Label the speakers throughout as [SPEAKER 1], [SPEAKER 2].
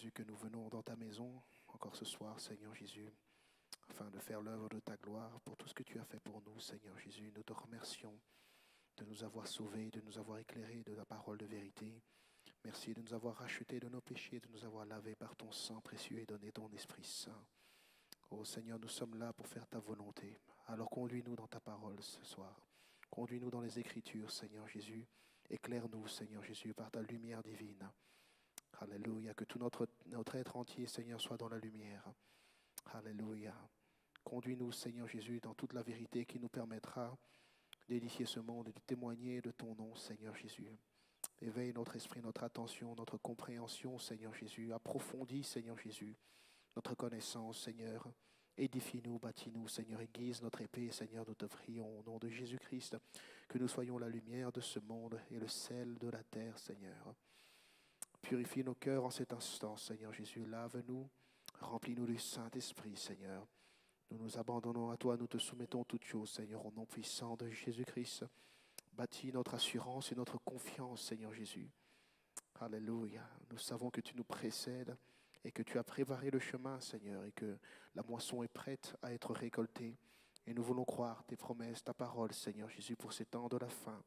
[SPEAKER 1] Jésus, que nous venons dans ta maison encore ce soir, Seigneur Jésus, afin de faire l'œuvre de ta gloire pour tout ce que tu as fait pour nous, Seigneur Jésus. Nous te remercions de nous avoir sauvés, de nous avoir éclairés de la parole de vérité. Merci de nous avoir rachetés de nos péchés, de nous avoir lavés par ton sang précieux et donné ton Esprit Saint. Oh Seigneur, nous sommes là pour faire ta volonté. Alors conduis-nous dans ta parole ce soir. Conduis-nous dans les Écritures, Seigneur Jésus. Éclaire-nous, Seigneur Jésus, par ta lumière divine. Alléluia. Que tout notre être entier, Seigneur, soit dans la lumière. Alléluia. Conduis-nous, Seigneur Jésus, dans toute la vérité qui nous permettra d'édifier ce monde et de témoigner de ton nom, Seigneur Jésus. Éveille notre esprit, notre attention, notre compréhension, Seigneur Jésus. Approfondis, Seigneur Jésus, notre connaissance, Seigneur. Édifie-nous, bâtis-nous, Seigneur, aiguise notre épée, Seigneur, nous te prions au nom de Jésus-Christ, que nous soyons la lumière de ce monde et le sel de la terre, Seigneur. Purifie nos cœurs en cet instant, Seigneur Jésus. Lave-nous, remplis-nous du Saint-Esprit, Seigneur. Nous nous abandonnons à toi, nous te soumettons toutes choses, Seigneur, au nom puissant de Jésus-Christ. Bâtis notre assurance et notre confiance, Seigneur Jésus. Alléluia. Nous savons que tu nous précèdes et que tu as préparé le chemin, Seigneur, et que la moisson est prête à être récoltée. Et nous voulons croire tes promesses, ta parole, Seigneur Jésus, pour ces temps de la fin,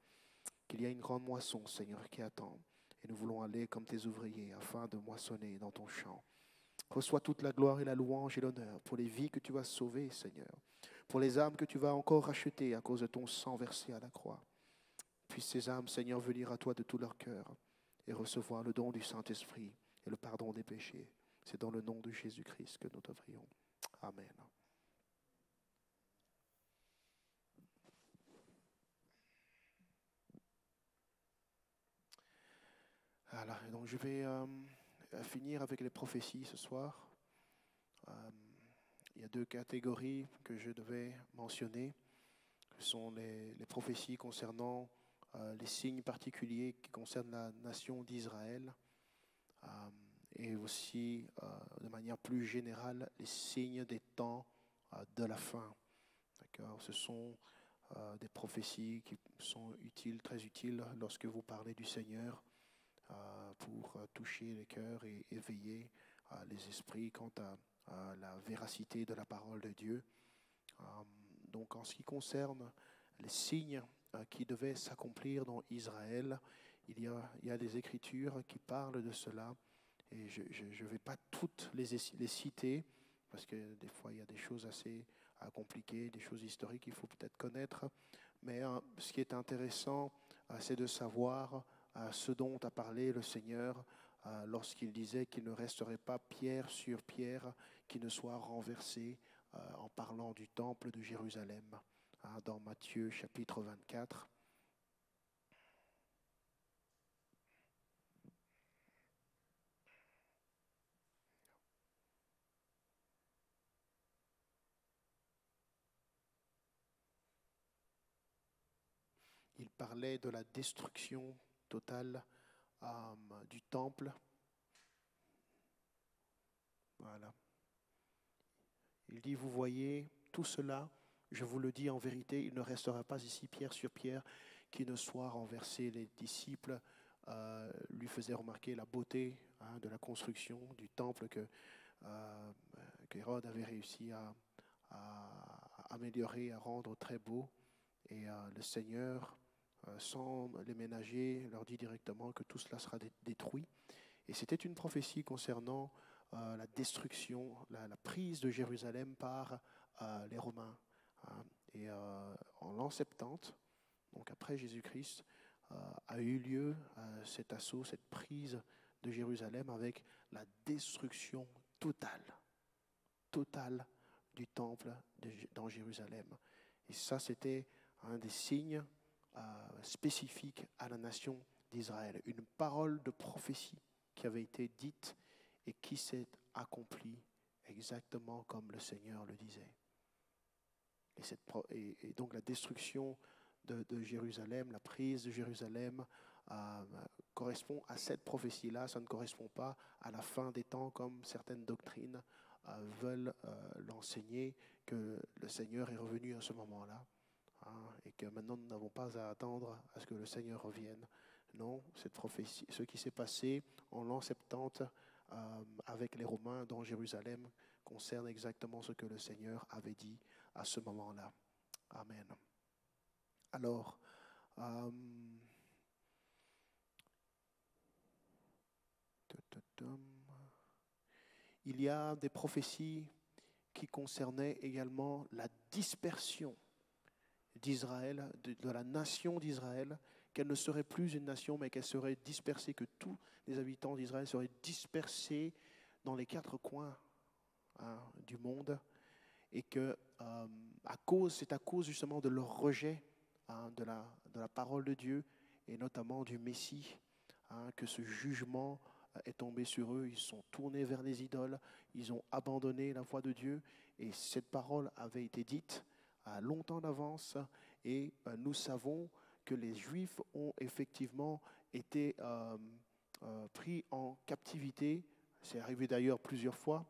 [SPEAKER 1] qu'il y a une grande moisson, Seigneur, qui attend. Et nous voulons aller comme tes ouvriers afin de moissonner dans ton champ. Reçois toute la gloire et la louange et l'honneur pour les vies que tu vas sauver, Seigneur, pour les âmes que tu vas encore racheter à cause de ton sang versé à la croix. Puissent ces âmes, Seigneur, venir à toi de tout leur cœur et recevoir le don du Saint-Esprit et le pardon des péchés. C'est dans le nom de Jésus-Christ que nous te prions. Amen. Voilà, et donc je vais finir avec les prophéties ce soir. Il y a deux catégories que je devais mentionner. Ce sont les prophéties concernant les signes particuliers qui concernent la nation d'Israël et aussi, de manière plus générale, les signes des temps de la fin. D'accord ? Ce sont des prophéties qui sont utiles, très utiles lorsque vous parlez du Seigneur pour toucher les cœurs et éveiller les esprits quant à la véracité de la parole de Dieu. Donc en ce qui concerne les signes qui devaient s'accomplir dans Israël, il y a des écritures qui parlent de cela et je ne vais pas toutes les citer parce que des fois il y a des choses assez compliquées, des choses historiques qu'il faut peut-être connaître, mais ce qui est intéressant c'est de savoir ce dont a parlé le Seigneur lorsqu'il disait qu'il ne resterait pas pierre sur pierre qui ne soit renversée en parlant du temple de Jérusalem, dans Matthieu chapitre 24. Il parlait de la destruction totale du temple. Voilà. Il dit, vous voyez, tout cela, je vous le dis en vérité, il ne restera pas ici pierre sur pierre qui ne soit renversé. Les disciples lui faisaient remarquer la beauté de la construction du temple que Hérode avait réussi à améliorer, à rendre très beau. Et le Seigneur, sans les ménager, leur dit directement que tout cela sera détruit. Et c'était une prophétie concernant la destruction, la prise de Jérusalem par les Romains. Et en l'an 70, donc après Jésus-Christ, a eu lieu cet assaut, cette prise de Jérusalem avec la destruction totale du temple dans Jérusalem. Et ça, c'était un des signes spécifiques à la nation d'Israël. Une parole de prophétie qui avait été dite et qui s'est accomplie exactement comme le Seigneur le disait. Et donc la destruction de Jérusalem, la prise de Jérusalem correspond à cette prophétie-là. Ça ne correspond pas à la fin des temps comme certaines doctrines veulent l'enseigner, que le Seigneur est revenu à ce moment-là et que maintenant nous n'avons pas à attendre à ce que le Seigneur revienne. Non, cette prophétie, ce qui s'est passé en l'an 70 avec les Romains dans Jérusalem concerne exactement ce que le Seigneur avait dit à ce moment-là. Amen. Alors, il y a des prophéties qui concernaient également la dispersion d'Israël, de la nation d'Israël, qu'elle ne serait plus une nation, mais qu'elle serait dispersée, que tous les habitants d'Israël seraient dispersés dans les quatre coins du monde, et que c'est à cause justement de leur rejet de la parole de Dieu, et notamment du Messie, que ce jugement est tombé sur eux. Ils sont tournés vers les idoles, ils ont abandonné la voie de Dieu, et cette parole avait été dite longtemps d'avance, et nous savons que les Juifs ont effectivement été pris en captivité. C'est arrivé d'ailleurs plusieurs fois.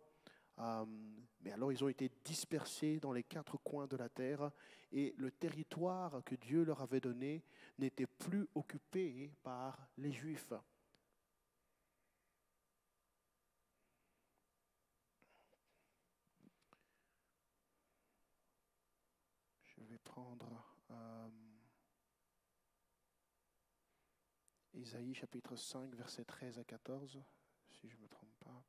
[SPEAKER 1] Mais alors ils ont été dispersés dans les quatre coins de la terre, et le territoire que Dieu leur avait donné n'était plus occupé par les Juifs. Je vais prendre Ésaïe chapitre 5, versets 13 à 14, si je ne me trompe pas.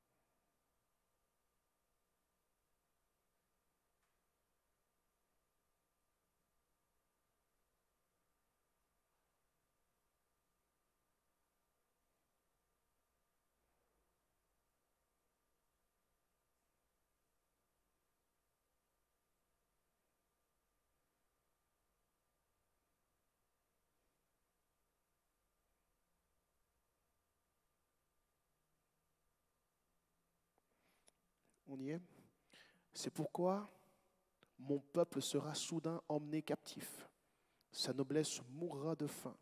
[SPEAKER 1] On y est. C'est pourquoi mon peuple sera soudain emmené captif. Sa noblesse mourra de faim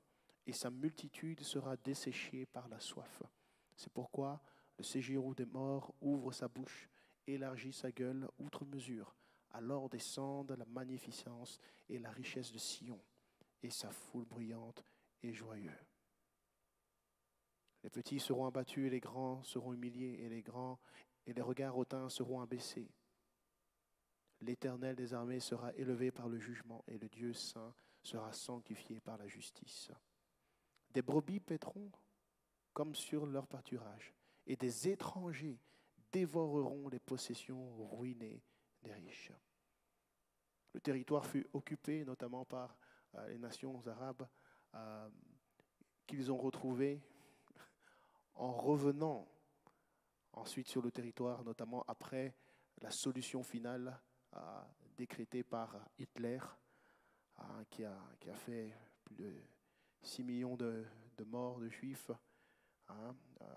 [SPEAKER 1] et sa multitude sera desséchée par la soif. C'est pourquoi le séjour des morts ouvre sa bouche, élargit sa gueule outre mesure. Alors descendent la magnificence et la richesse de Sion et sa foule bruyante et joyeuse. Les petits seront abattus et les grands seront humiliés, et les regards hautains seront abaissés. L'Éternel des armées sera élevé par le jugement, et le Dieu saint sera sanctifié par la justice. Des brebis paîtront comme sur leur pâturage, et des étrangers dévoreront les possessions ruinées des riches. Le territoire fut occupé notamment par les nations arabes qu'ils ont retrouvées en revenant ensuite sur le territoire, notamment après la solution finale décrétée par Hitler, qui a fait plus de 6 millions de morts de juifs.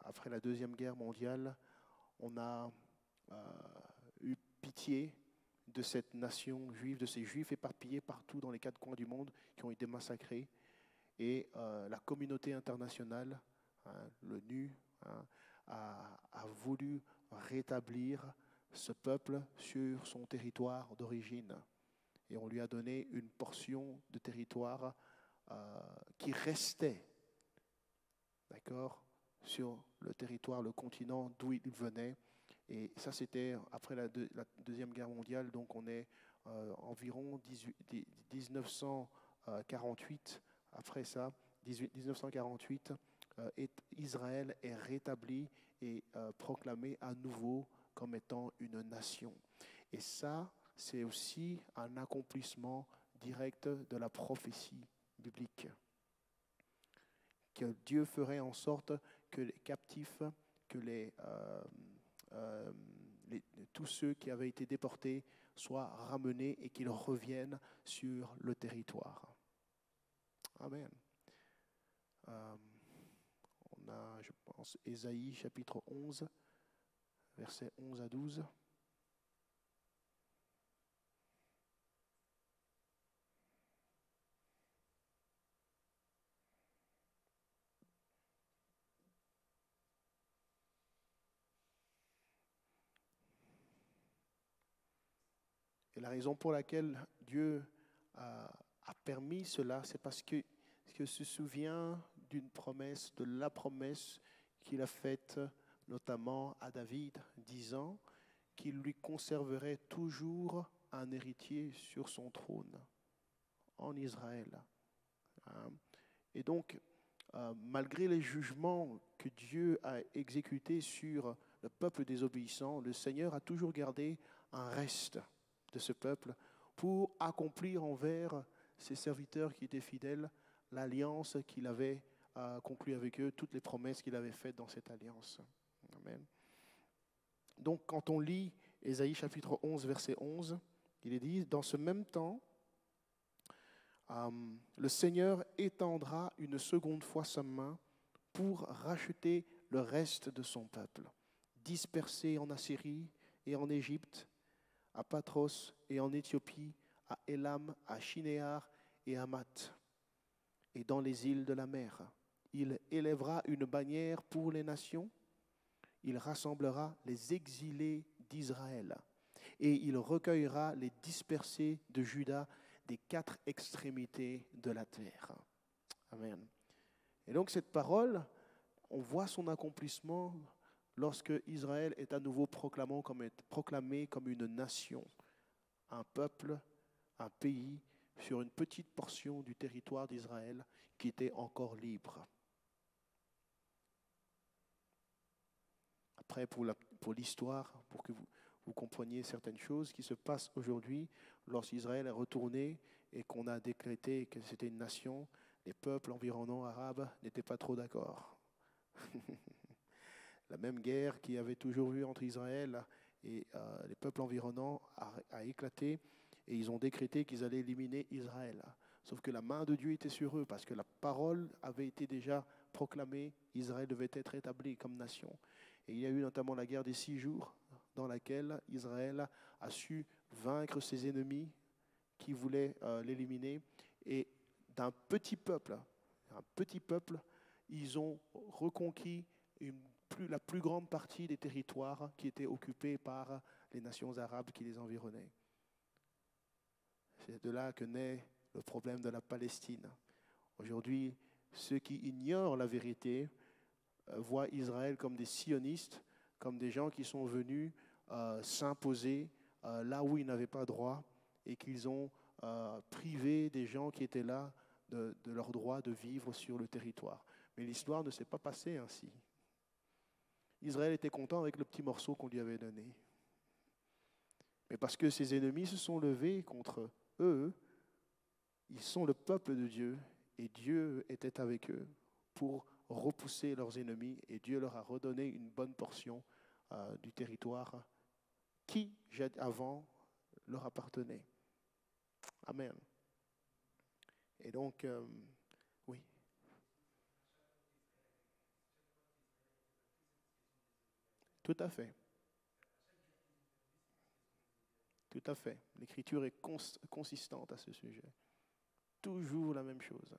[SPEAKER 1] Après la Deuxième Guerre mondiale, on a eu pitié de cette nation juive, de ces juifs éparpillés partout dans les quatre coins du monde qui ont été massacrés. Et la communauté internationale, l'ONU, a voulu rétablir ce peuple sur son territoire d'origine. Et on lui a donné une portion de territoire qui restait, d'accord, sur le territoire, le continent d'où il venait. Et ça, c'était après la Deuxième Guerre mondiale, donc on est environ 1948. Après ça, 1948, Israël est rétabli et proclamé à nouveau comme étant une nation. Et ça, c'est aussi un accomplissement direct de la prophétie biblique. Que Dieu ferait en sorte que les captifs, que tous ceux qui avaient été déportés soient ramenés et qu'ils reviennent sur le territoire. Amen. On a, je pense, Ésaïe chapitre 11, versets 11 à 12. Et la raison pour laquelle Dieu a permis cela, c'est parce qu'il se souvient d'une promesse, de la promesse qu'il a faite notamment à David, disant qu'il lui conserverait toujours un héritier sur son trône en Israël. Hein. Et donc, malgré les jugements que Dieu a exécutés sur le peuple désobéissant, le Seigneur a toujours gardé un reste de ce peuple pour accomplir envers ses serviteurs qui étaient fidèles l'alliance qu'il avait conclue avec eux, toutes les promesses qu'il avait faites dans cette alliance. Amen. Donc, quand on lit Ésaïe chapitre 11, verset 11, il est dit, dans ce même temps, le Seigneur étendra une seconde fois sa main pour racheter le reste de son peuple, dispersé en Assyrie et en Égypte, à Patros et en Éthiopie, à Élam, à Shinéar et à Math, et dans les îles de la mer. Il élèvera une bannière pour les nations, il rassemblera les exilés d'Israël, et il recueillera les dispersés de Juda des 4 extrémités de la terre. Amen. Et donc cette parole, on voit son accomplissement lorsque Israël est à nouveau proclamé comme une nation, un peuple, un pays, sur une petite portion du territoire d'Israël qui était encore libre. Après, pour l'histoire, pour que vous compreniez certaines choses qui se passent aujourd'hui, lorsqu'Israël est retourné et qu'on a décrété que c'était une nation, les peuples environnants arabes n'étaient pas trop d'accord. La même guerre qu'il y avait toujours eu entre Israël et les peuples environnants a éclaté et ils ont décrété qu'ils allaient éliminer Israël. Sauf que la main de Dieu était sur eux parce que la parole avait été déjà proclamée, Israël devait être établi comme nation. Et il y a eu notamment la guerre des 6 jours dans laquelle Israël a su vaincre ses ennemis qui voulaient l'éliminer. Et d'un petit peuple, ils ont reconquis la plus grande partie des territoires qui étaient occupés par les nations arabes qui les environnaient. C'est de là que naît le problème de la Palestine. Aujourd'hui, ceux qui ignorent la vérité voient Israël comme des sionistes, comme des gens qui sont venus s'imposer là où ils n'avaient pas droit et qu'ils ont privé des gens qui étaient là de leur droit de vivre sur le territoire. Mais l'histoire ne s'est pas passée ainsi. Israël était content avec le petit morceau qu'on lui avait donné. Mais parce que ses ennemis se sont levés contre eux, ils sont le peuple de Dieu et Dieu était avec eux pour repousser leurs ennemis et Dieu leur a redonné une bonne portion du territoire qui, avant, leur appartenait. Amen. Et donc, oui. Tout à fait. Tout à fait. L'Écriture est consistante à ce sujet. Toujours la même chose.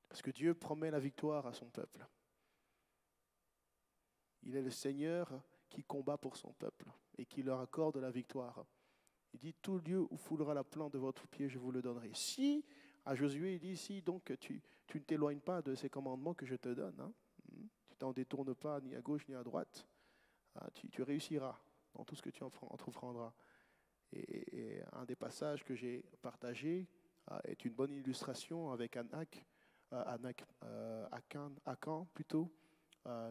[SPEAKER 1] Parce que Dieu promet la victoire à son peuple. Il est le Seigneur qui combat pour son peuple et qui leur accorde la victoire. Il dit, tout lieu où foulera la plante de votre pied, je vous le donnerai. Si, à Josué, il dit, si donc tu ne t'éloignes pas de ces commandements que je te donne, hein, tu t'en détournes pas ni à gauche ni à droite, tu réussiras dans tout ce que tu entreprendras. Et un des passages que j'ai partagé est une bonne illustration avec Akan plutôt,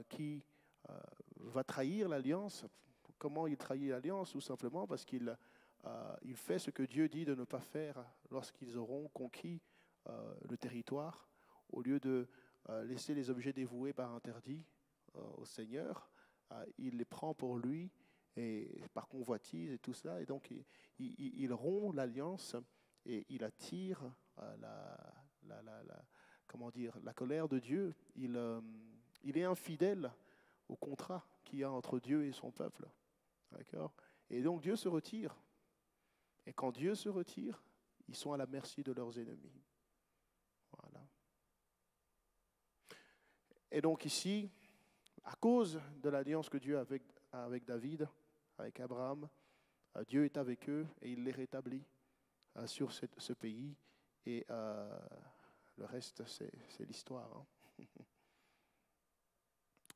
[SPEAKER 1] qui va trahir l'alliance. Comment il trahit l'alliance? Tout simplement parce qu'il fait ce que Dieu dit de ne pas faire lorsqu'ils auront conquis le territoire. Au lieu de laisser les objets dévoués par interdit au Seigneur, il les prend pour lui et par convoitise et tout ça. Et donc il rompt l'alliance et il attire la colère de Dieu. Il est infidèle au contrat qu'il y a entre Dieu et son peuple. D'accord? Et donc Dieu se retire. Et quand Dieu se retire, ils sont à la merci de leurs ennemis. Voilà. Et donc ici, à cause de l'alliance que Dieu a avec David, avec Abraham, Dieu est avec eux et il les rétablit sur ce pays. Et le reste, c'est l'histoire. Hein.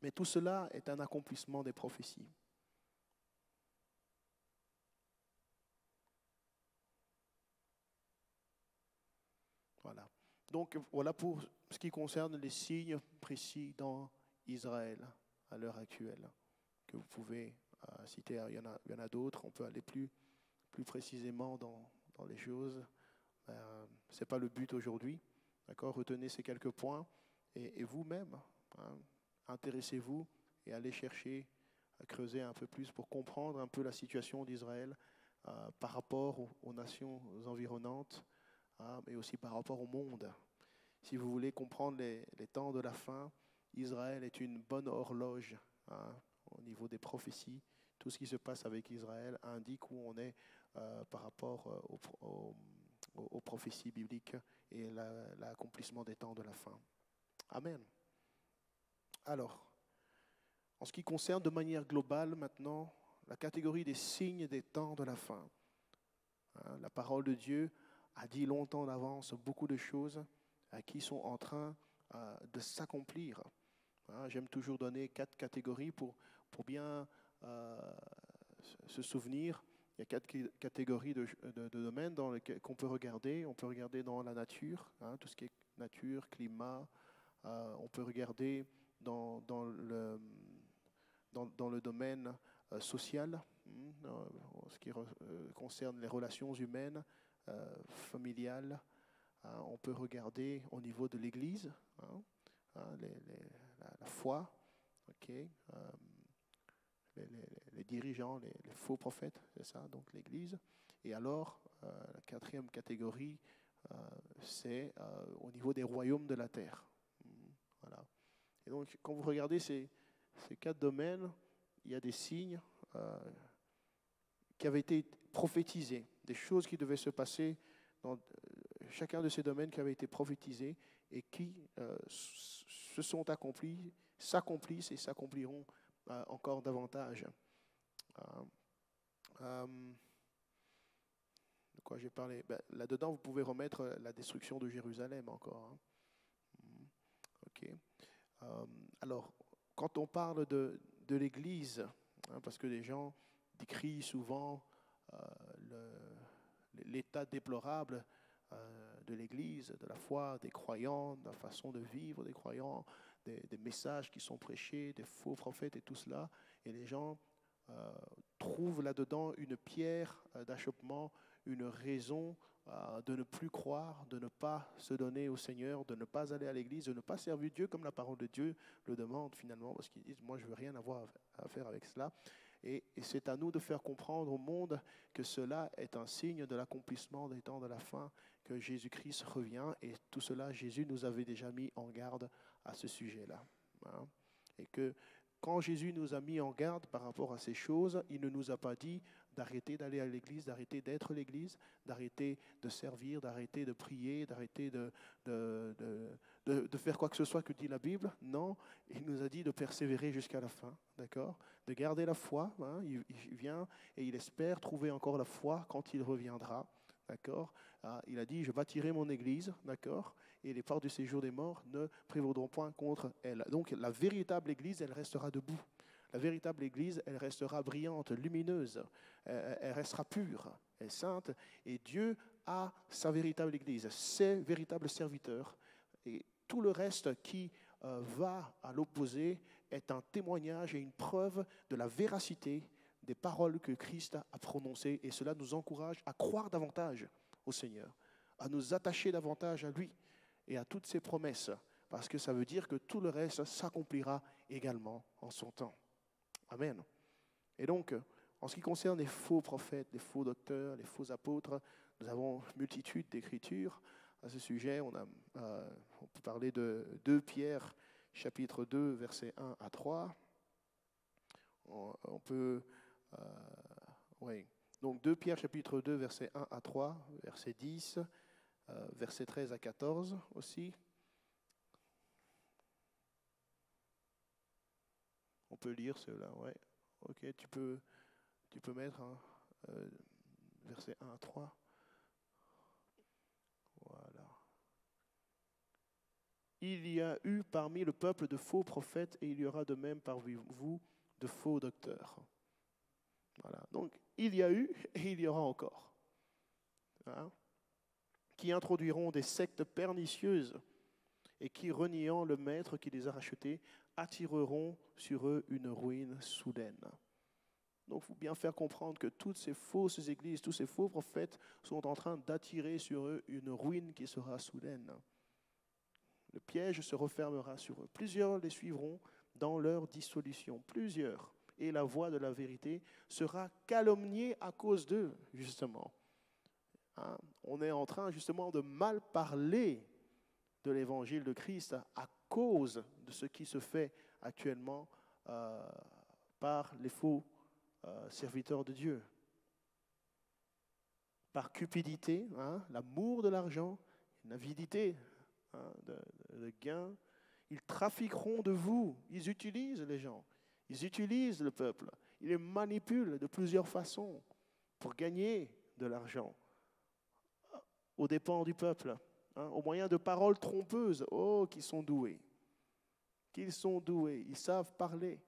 [SPEAKER 1] Mais tout cela est un accomplissement des prophéties. Voilà. Donc voilà pour ce qui concerne les signes précis dans Israël à l'heure actuelle, que vous pouvez citer. Il y en a d'autres, on peut aller plus précisément dans les choses. Ce n'est pas le but aujourd'hui. D'accord? Retenez ces quelques points et vous-même, hein, intéressez-vous et allez chercher à creuser un peu plus pour comprendre un peu la situation d'Israël par rapport aux nations environnantes, mais aussi par rapport au monde. Si vous voulez comprendre les temps de la fin, Israël est une bonne horloge au niveau des prophéties. Tout ce qui se passe avec Israël indique où on est par rapport aux prophéties bibliques et l'accomplissement des temps de la fin. Amen. Alors, en ce qui concerne de manière globale maintenant la catégorie des signes des temps de la fin, la parole de Dieu a dit longtemps d'avance beaucoup de choses qui sont en train de s'accomplir. J'aime toujours donner 4 catégories pour bien se souvenir. Il y a 4 catégories de domaines qu'on peut regarder. On peut regarder dans la nature, tout ce qui est nature, climat. On peut regarder dans le domaine social, ce qui concerne les relations humaines, familiales. On peut regarder au niveau de l'Église, la foi, les dirigeants, les faux prophètes, c'est ça, donc l'Église. Et alors, la 4e catégorie, c'est au niveau des royaumes de la terre. Voilà. Et donc, quand vous regardez ces 4 domaines, il y a des signes qui avaient été prophétisés, des choses qui devaient se passer dans chacun de ces domaines qui avaient été prophétisés et qui se sont accomplis, s'accomplissent et s'accompliront encore davantage. De quoi j'ai parlé? Là-dedans, vous pouvez remettre la destruction de Jérusalem encore. Alors, quand on parle de l'Église, parce que les gens décrient souvent l'état déplorable de l'Église, de la foi des croyants, de la façon de vivre des croyants, des messages qui sont prêchés, des faux prophètes et tout cela. Et les gens trouvent là-dedans une pierre d'achoppement, une raison de ne plus croire, de ne pas se donner au Seigneur, de ne pas aller à l'Église, de ne pas servir Dieu comme la parole de Dieu le demande finalement, parce qu'ils disent « moi je ne veux rien avoir à faire avec cela ». Et c'est à nous de faire comprendre au monde que cela est un signe de l'accomplissement des temps de la fin, que Jésus-Christ revient. Et tout cela, Jésus nous avait déjà mis en garde à ce sujet-là. Et que quand Jésus nous a mis en garde par rapport à ces choses, il ne nous a pas dit d'arrêter d'aller à l'église, d'arrêter d'être l'église, d'arrêter de servir, d'arrêter de prier, d'arrêter de faire quoi que ce soit que dit la Bible. Non, il nous a dit de persévérer jusqu'à la fin, d'accord? De garder la foi. Il vient et il espère trouver encore la foi quand il reviendra, d'accord? Il a dit, je bâtirai mon église, d'accord? Et les portes du séjour des morts ne prévaudront point contre elle. Donc la véritable église, elle restera debout. La véritable église, elle restera brillante, lumineuse, elle restera pure, elle est sainte. Et Dieu a sa véritable église, ses véritables serviteurs. Et tout le reste qui va à l'opposé est un témoignage et une preuve de la véracité des paroles que Christ a prononcées. Et cela nous encourage à croire davantage au Seigneur, à nous attacher davantage à lui et à toutes ses promesses, parce que ça veut dire que tout le reste s'accomplira également en son temps. Amen. Et donc, en ce qui concerne les faux prophètes, les faux docteurs, les faux apôtres, nous avons une multitude d'écritures à ce sujet. On peut parler de 2 Pierre, chapitre 2, versets 1 à 3. On peut... Donc 2 Pierre, chapitre 2, versets 1 à 3, verset 10, versets 13 à 14 aussi. On peut lire cela, ouais. Ok, tu peux mettre versets 1 à 3. Voilà.
[SPEAKER 2] Il y a eu parmi le peuple de faux prophètes et il y aura de même parmi vous de faux docteurs. Voilà. Donc, il y a eu et il y aura encore. Hein? Qui introduiront des sectes pernicieuses et qui, reniant le maître qui les a rachetés, attireront sur eux une ruine soudaine. Donc, il faut bien faire comprendre que toutes ces fausses églises, tous ces faux prophètes sont en train d'attirer sur eux une ruine qui sera soudaine. Le piège se refermera sur eux. Plusieurs les suivront dans leur dissolution. Plusieurs. Et la voix de la vérité sera calomniée à cause d'eux, justement. Hein? On est en train, justement, de mal parler de l'évangile de Christ à cause de ce qui se fait actuellement par les faux serviteurs de Dieu. Par cupidité, hein, l'amour de l'argent, l'avidité de gain, ils trafiqueront de vous. Ils utilisent les gens, ils utilisent le peuple, ils les manipulent de plusieurs façons pour gagner de l'argent aux dépens du peuple, hein, au moyen de paroles trompeuses. Oh, qu'ils sont doués, ils savent parler.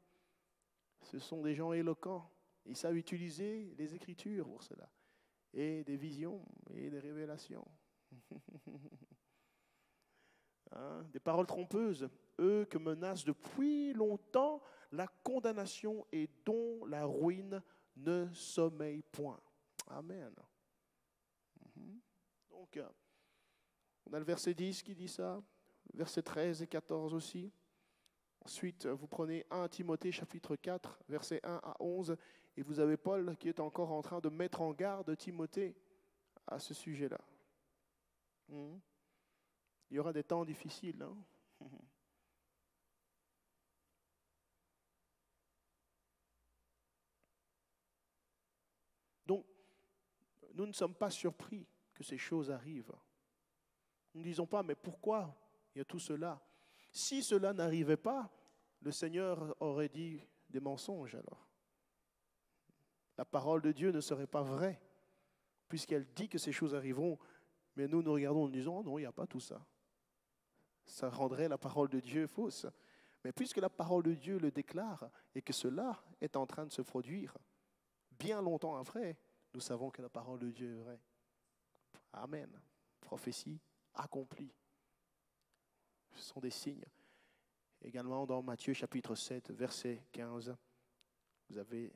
[SPEAKER 2] Ce sont des gens éloquents, ils savent utiliser les Écritures pour cela, et des visions et des révélations. Hein, des paroles trompeuses, eux que menace depuis longtemps la condamnation et dont la ruine ne sommeille point. Amen. Donc, on a le verset 10 qui dit ça, verset 13 et 14 aussi. Ensuite, vous prenez 1 Timothée chapitre 4, versets 1 à 11, et vous avez Paul qui est encore en train de mettre en garde Timothée à ce sujet-là. Il y aura des temps difficiles. Hein? Donc, nous ne sommes pas surpris que ces choses arrivent. Nous ne disons pas, mais pourquoi il y a tout cela? Si cela n'arrivait pas, le Seigneur aurait dit des mensonges alors. La parole de Dieu ne serait pas vraie, puisqu'elle dit que ces choses arriveront, mais nous regardons en disant, oh non, il n'y a pas tout ça. Ça rendrait la parole de Dieu fausse. Mais puisque la parole de Dieu le déclare et que cela est en train de se produire, bien longtemps après, nous savons que la parole de Dieu est vraie. Amen. Prophétie accomplie. Ce sont des signes. Également dans Matthieu chapitre 7, verset 15, vous avez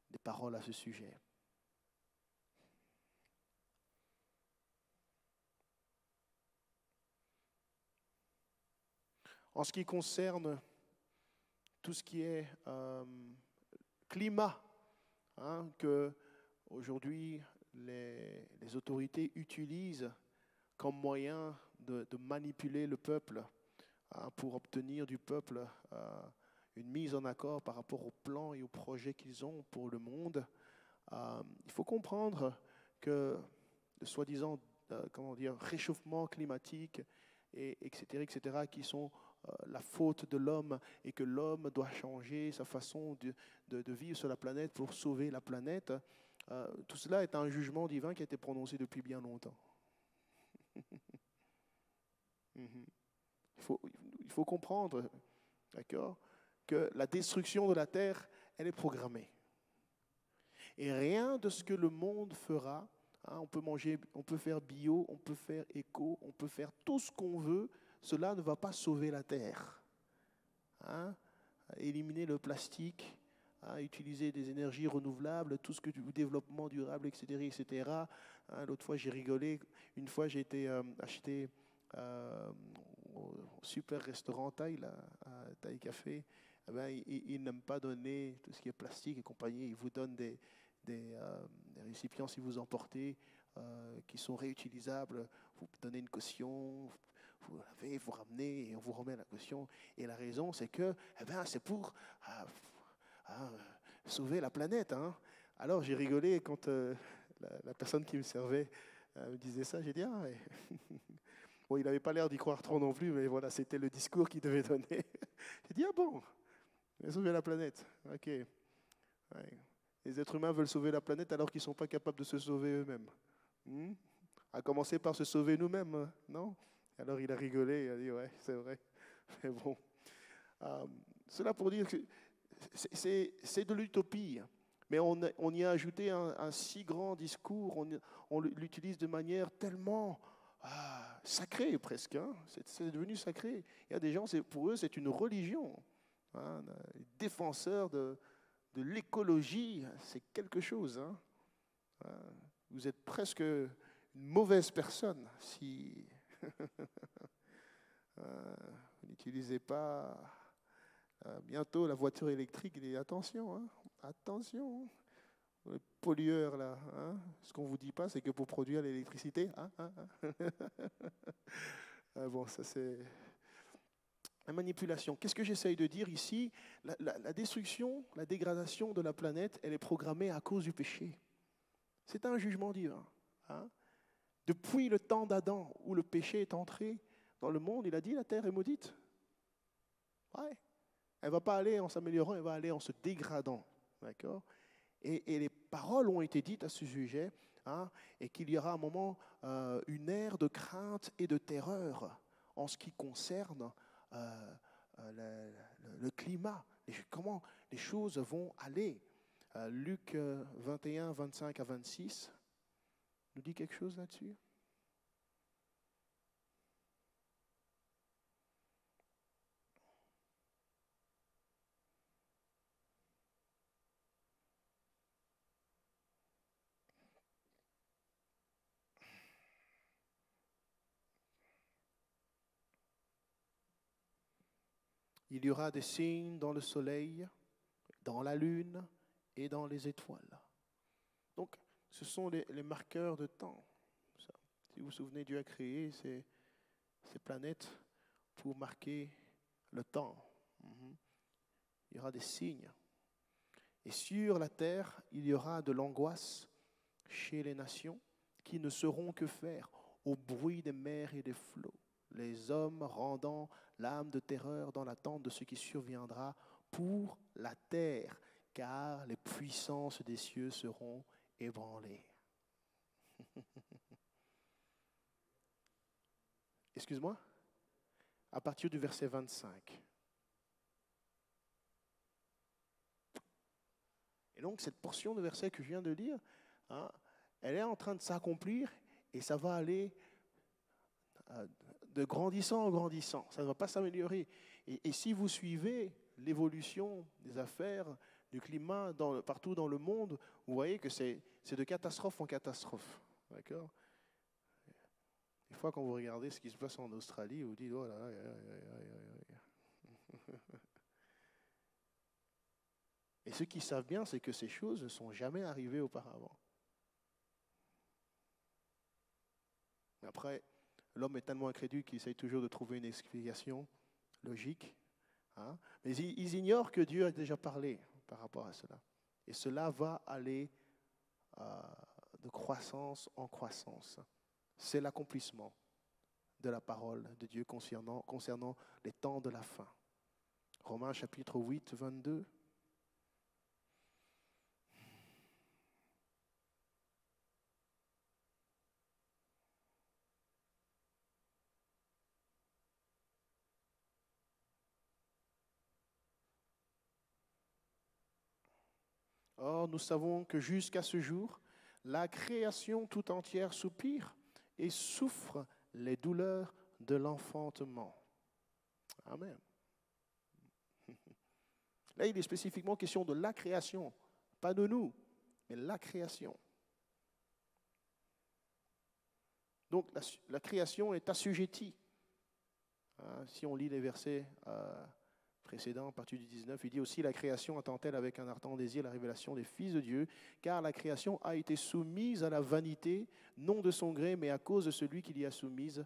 [SPEAKER 2] des paroles à ce sujet. En ce qui concerne tout ce qui est climat, hein, que aujourd'hui les autorités utilisent comme moyen de manipuler le peuple, hein, pour obtenir du peuple une mise en accord par rapport aux plans et aux projets qu'ils ont pour le monde. Il faut comprendre que le soi-disant réchauffement climatique, etc., qui sont la faute de l'homme et que l'homme doit changer sa façon de vivre sur la planète pour sauver la planète, tout cela est un jugement divin qui a été prononcé depuis bien longtemps. Il faut comprendre, d'accord, que la destruction de la terre, elle est programmée. Et rien de ce que le monde fera, hein, on peut manger, on peut faire bio, on peut faire éco, on peut faire tout ce qu'on veut, cela ne va pas sauver la terre. Hein, éliminer le plastique, hein, utiliser des énergies renouvelables, tout ce que du développement durable, etc., etc. Hein, l'autre fois, j'ai rigolé. Une fois, j'ai été acheter au super restaurant Thaï, là, à Thaï Café. Eh ben, ils n'aiment pas donner tout ce qui est plastique et compagnie. Ils vous donnent des récipients si vous emportez qui sont réutilisables. Vous donnez une caution, vous lavez, vous ramenez et on vous remet la caution. Et la raison, c'est que c'est pour sauver la planète. Hein. Alors j'ai rigolé quand la personne qui me servait me disait ça. J'ai dit, bon, il n'avait pas l'air d'y croire trop non plus, mais voilà, c'était le discours qu'il devait donner. J'ai dit, bon, sauver la planète. Ok. Ouais. Les êtres humains veulent sauver la planète alors qu'ils ne sont pas capables de se sauver eux-mêmes. À commencer par se sauver nous-mêmes, non? Alors il a rigolé, il a dit, ouais, c'est vrai. Mais bon, cela pour dire que c'est de l'utopie. Mais on y a ajouté un si grand discours, on l'utilise de manière tellement sacrée presque. Hein. C'est devenu sacré. Il y a des gens, pour eux, c'est une religion. Hein. Les défenseurs de l'écologie, c'est quelque chose. Hein. Vous êtes presque une mauvaise personne si vous n'utilisez pas bientôt la voiture électrique. Il dit attention, hein, attention, les pollueurs là. Hein. Ce qu'on ne vous dit pas, c'est que pour produire l'électricité, bon, ça c'est la manipulation. Qu'est-ce que j'essaye de dire ici? La destruction, la dégradation de la planète, elle est programmée à cause du péché. C'est un jugement divin. Hein. Depuis le temps d'Adam, où le péché est entré dans le monde, il a dit la terre est maudite. Ouais. Elle ne va pas aller en s'améliorant, elle va aller en se dégradant. D'accord? Et les paroles ont été dites à ce sujet, hein, et qu'il y aura un moment une ère de crainte et de terreur en ce qui concerne le climat, comment les choses vont aller. Luc 21, 25 à 26 nous dit quelque chose là-dessus? Il y aura des signes dans le soleil, dans la lune et dans les étoiles. Donc, ce sont les marqueurs de temps. Ça. Si vous vous souvenez, Dieu a créé ces planètes pour marquer le temps. Il y aura des signes. Et sur la terre, il y aura de l'angoisse chez les nations qui ne sauront que faire au bruit des mers et des flots. Les hommes rendant l'âme de terreur dans l'attente de ce qui surviendra pour la terre, car les puissances des cieux seront ébranlées. Excuse-moi? À partir du verset 25. Et donc, cette portion de verset que je viens de lire, hein, elle est en train de s'accomplir et ça va aller de grandissant en grandissant. Ça ne va pas s'améliorer. Et si vous suivez l'évolution des affaires, du climat partout dans le monde, vous voyez que c'est de catastrophe en catastrophe. D'accord? Des fois, quand vous regardez ce qui se passe en Australie, vous dites, oh là là, Et ceux qui savent bien, c'est que ces choses ne sont jamais arrivées auparavant. Après, l'homme est tellement incrédule qu'il essaye toujours de trouver une explication logique. Hein? Mais ils ignorent que Dieu a déjà parlé par rapport à cela. Et cela va aller de croissance en croissance. C'est l'accomplissement de la parole de Dieu concernant les temps de la fin. Romains chapitre 8, 22. Or, nous savons que jusqu'à ce jour, la création tout entière soupire et souffre les douleurs de l'enfantement. Amen. Là, il est spécifiquement question de la création, pas de nous, mais la création. Donc, la création est assujettie. Si on lit les versets précédent, à partir du 19, il dit aussi « La création attend-elle avec un ardent désir la révélation des fils de Dieu, car la création a été soumise à la vanité, non de son gré, mais à cause de celui qui l'y a soumise,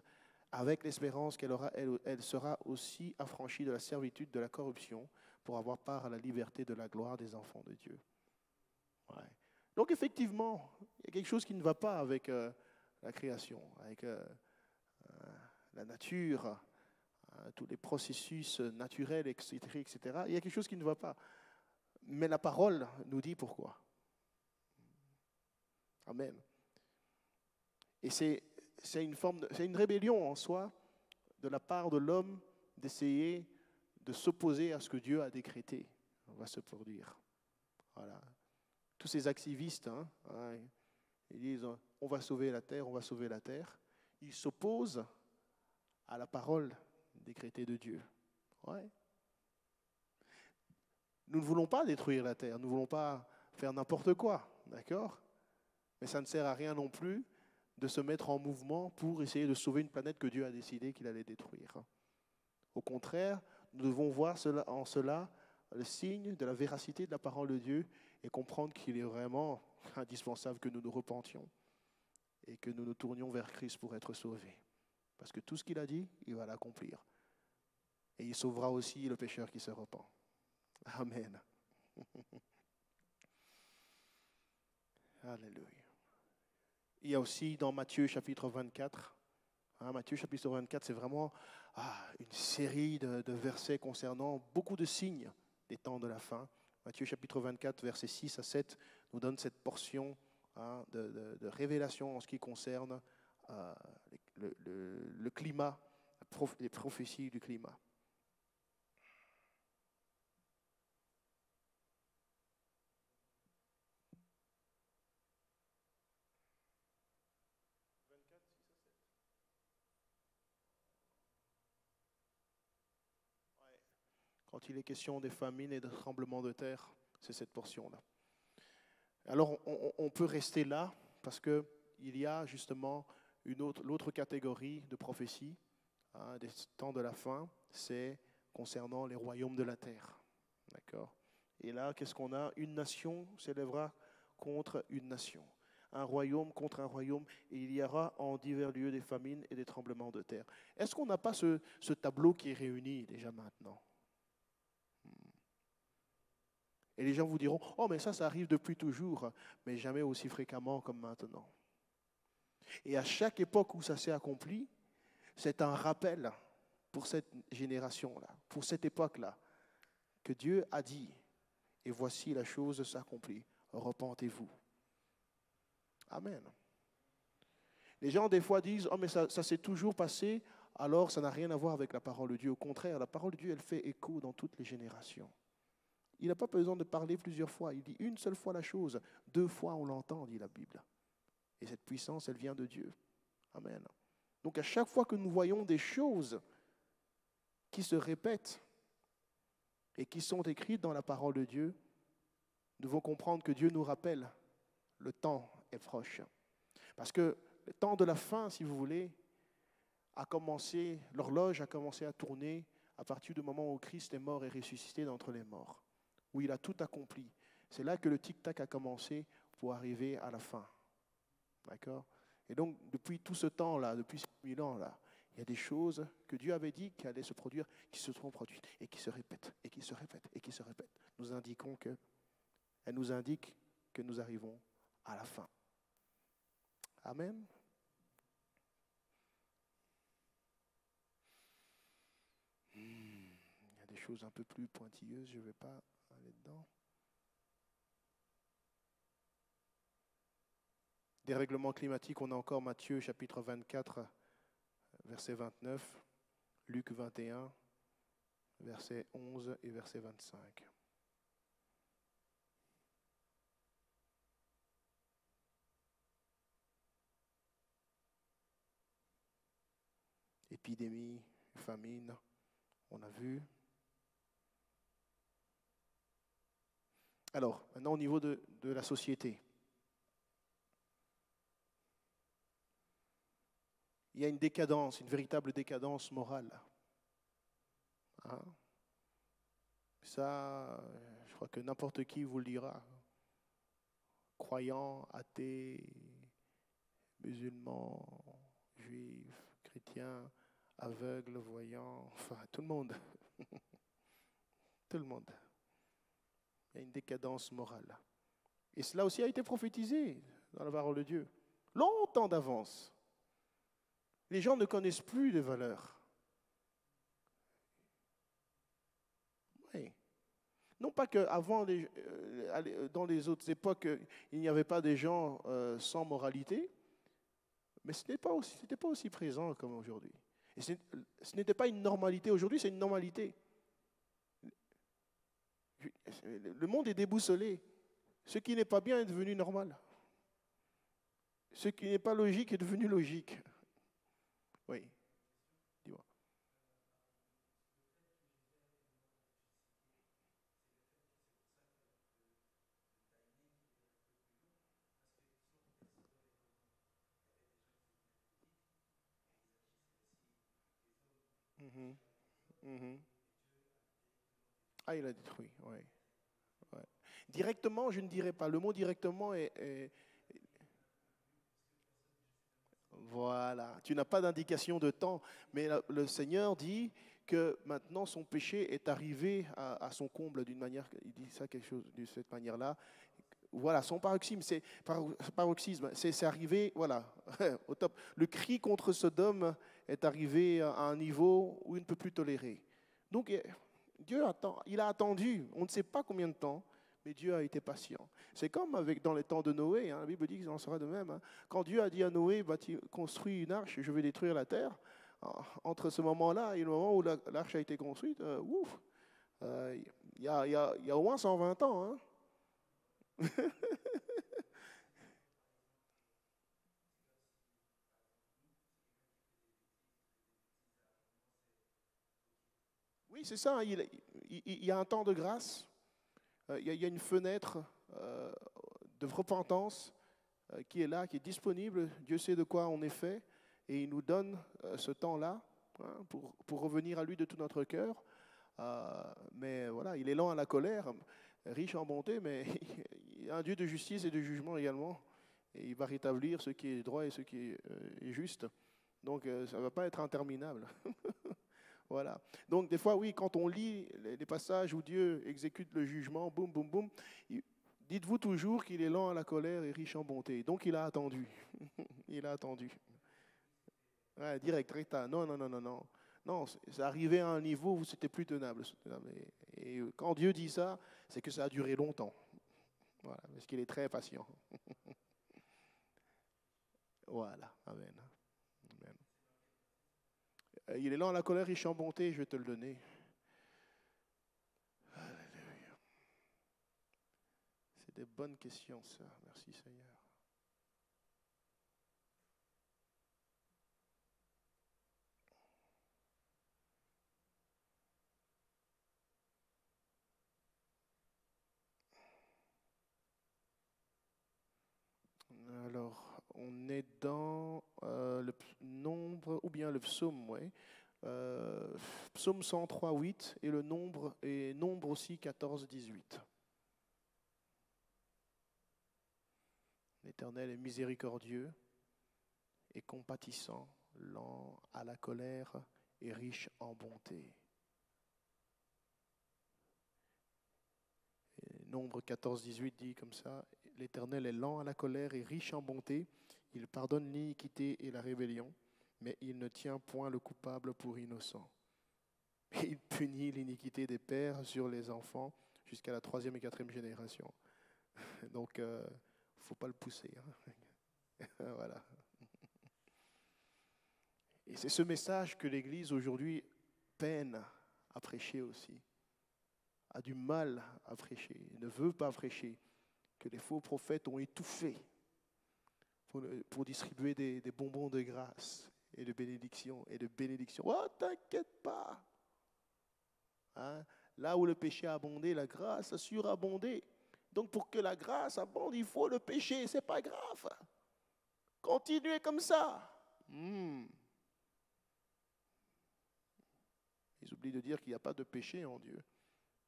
[SPEAKER 2] avec l'espérance qu'elle sera aussi affranchie de la servitude de la corruption, pour avoir part à la liberté de la gloire des enfants de Dieu. » Ouais. Donc effectivement, il y a quelque chose qui ne va pas avec la création, avec la nature, tous les processus naturels, etc., etc. Il y a quelque chose qui ne va pas. Mais la parole nous dit pourquoi. Amen. Et c'est une rébellion en soi de la part de l'homme d'essayer de s'opposer à ce que Dieu a décrété va se produire. Voilà. Tous ces activistes, ils disent on va sauver la terre, on va sauver la terre. Ils s'opposent à la parole décrétée de Dieu. Ouais. Nous ne voulons pas détruire la terre, nous ne voulons pas faire n'importe quoi, d'accord? Mais ça ne sert à rien non plus de se mettre en mouvement pour essayer de sauver une planète que Dieu a décidé qu'il allait détruire. Au contraire, nous devons voir en cela le signe de la véracité de la parole de Dieu et comprendre qu'il est vraiment indispensable que nous nous repentions et que nous nous tournions vers Christ pour être sauvés. Parce que tout ce qu'il a dit, il va l'accomplir. Et il sauvera aussi le pécheur qui se repent. Amen. Alléluia. Il y a aussi dans Matthieu chapitre 24, Matthieu chapitre 24, c'est vraiment une série de versets concernant beaucoup de signes des temps de la fin. Matthieu chapitre 24, versets 6 à 7, nous donne cette portion de révélation en ce qui concerne le climat, les prophéties du climat. Quand il est question des famines et des tremblements de terre, c'est cette portion-là. Alors, on peut rester là parce qu'il y a justement l'autre catégorie de prophétie des temps de la fin, c'est concernant les royaumes de la terre. D'accord? Et là, qu'est-ce qu'on a? Une nation s'élèvera contre une nation. Un royaume contre un royaume, et il y aura en divers lieux des famines et des tremblements de terre. Est-ce qu'on n'a pas ce tableau qui est réuni déjà maintenant? Et les gens vous diront, oh mais ça arrive depuis toujours, mais jamais aussi fréquemment comme maintenant. Et à chaque époque où ça s'est accompli, c'est un rappel pour cette génération-là, pour cette époque-là, que Dieu a dit, et voici la chose s'accomplit, repentez-vous. Amen. Les gens des fois disent, oh mais ça s'est toujours passé, alors ça n'a rien à voir avec la parole de Dieu. Au contraire, la parole de Dieu, elle fait écho dans toutes les générations. Il n'a pas besoin de parler plusieurs fois. Il dit une seule fois la chose. 2 fois on l'entend, dit la Bible. Et cette puissance, elle vient de Dieu. Amen. Donc à chaque fois que nous voyons des choses qui se répètent et qui sont écrites dans la parole de Dieu, nous devons comprendre que Dieu nous rappelle le temps est proche. Parce que le temps de la fin, si vous voulez, a commencé, l'horloge a commencé à tourner à partir du moment où Christ est mort et ressuscité d'entre les morts, où il a tout accompli. C'est là que le tic-tac a commencé pour arriver à la fin. D'accord? Et donc, depuis tout ce temps-là, depuis 1000 ans-là, il y a des choses que Dieu avait dit qui allaient se produire, qui se sont produites, et qui se répètent, et qui se répètent, et qui se répètent. Elle nous indique que nous arrivons à la fin. Amen. Il y a des choses un peu plus pointilleuses, je ne vais pas aller dedans. Des règlements climatiques, on a encore Matthieu chapitre 24, verset 29, Luc 21, verset 11 et verset 25. Épidémie, famine, on a vu. Alors, maintenant au niveau de la société. Il y a une décadence, une véritable décadence morale. Ça, je crois que n'importe qui vous le dira. Croyants, athées, musulmans, juifs, chrétiens, aveugles, voyants, enfin tout le monde. Tout le monde. Il y a une décadence morale. Et cela aussi a été prophétisé dans la parole de Dieu. Longtemps d'avance. Les gens ne connaissent plus les valeurs. Oui. Non pas qu'avant, dans les autres époques, il n'y avait pas des gens sans moralité, mais ce n'était pas aussi présent comme aujourd'hui. Et ce n'était pas une normalité. Aujourd'hui, c'est une normalité. Le monde est déboussolé. Ce qui n'est pas bien est devenu normal. Ce qui n'est pas logique est devenu logique. Oui, dis-moi. Mhm, mhm. Ah, il a détruit, oui. Ouais. Directement, je ne dirais pas. Le mot directement Voilà. Tu n'as pas d'indication de temps, mais le Seigneur dit que maintenant son péché est arrivé à son comble d'une manière, il dit ça quelque chose de cette manière-là. Voilà, son paroxysme, c'est arrivé, voilà, au top. Le cri contre Sodome est arrivé à un niveau où il ne peut plus tolérer. Donc Dieu attend, il a attendu, on ne sait pas combien de temps, mais Dieu a été patient. C'est comme dans les temps de Noé, hein, la Bible dit qu'il en sera de même. Hein. Quand Dieu a dit à Noé, construis une arche, je vais détruire la terre, entre ce moment-là et le moment où l'arche a été construite, il y a au moins 120 ans. Hein. Oui, c'est ça, il y a un temps de grâce, il y a une fenêtre de repentance qui est là, qui est disponible. Dieu sait de quoi on est fait et il nous donne ce temps-là hein, pour revenir à lui de tout notre cœur. Mais voilà, il est lent à la colère, riche en bonté, mais il est un Dieu de justice et de jugement également. Et il va rétablir ce qui est droit et ce qui est juste. Donc ça ne va pas être interminable. Voilà. Donc, des fois, oui, quand on lit les passages où Dieu exécute le jugement, boum, boum, boum, dites-vous toujours qu'il est lent à la colère et riche en bonté. Donc, il a attendu. Il a attendu. Ouais, direct, recta. Non, non, non, non, non. Non, c'est arrivé à un niveau où c'était plus tenable. Et quand Dieu dit ça, c'est que ça a duré longtemps. Voilà, parce qu'il est très patient. Voilà, amen. Amen. Il est lent à la colère, riche en bonté, je vais te le donner. Alléluia. C'est des bonnes questions, ça. Merci, Seigneur. Alors, on est dans le nombre, ou bien le psaume, oui. Psaume 103, 8, et le nombre, et nombre aussi 14, 18. L'Éternel est miséricordieux et compatissant, lent à la colère et riche en bonté. Et nombre 14, 18 dit comme ça, l'Éternel est lent à la colère et riche en bonté, il pardonne l'iniquité et la rébellion, mais il ne tient point le coupable pour innocent. Et il punit l'iniquité des pères sur les enfants jusqu'à la 3e et 4e génération. Donc, il ne faut pas le pousser. Hein. Voilà. Et c'est ce message que l'Église aujourd'hui peine à prêcher aussi, a du mal à prêcher, ne veut pas prêcher, que les faux prophètes ont étouffé pour distribuer des bonbons de grâce et de bénédiction et de bénédiction. Oh, t'inquiète pas. Hein? Là où le péché a abondé, la grâce a surabondé. Donc pour que la grâce abonde, il faut le péché, c'est pas grave. Continuez comme ça. Ils oublient de dire qu'il n'y a pas de péché en Dieu.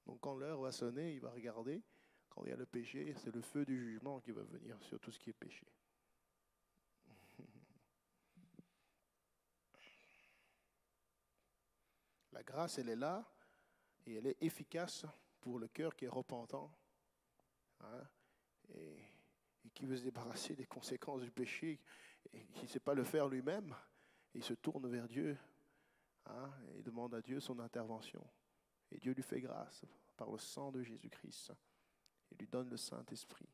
[SPEAKER 2] Donc quand l'heure va sonner, il va regarder. Quand il y a le péché, c'est le feu du jugement qui va venir sur tout ce qui est péché. La grâce, elle est là et elle est efficace pour le cœur qui est repentant hein, et qui veut se débarrasser des conséquences du péché et qui ne sait pas le faire lui-même. Il se tourne vers Dieu hein, et demande à Dieu son intervention. Et Dieu lui fait grâce par le sang de Jésus-Christ. Il lui donne le Saint-Esprit.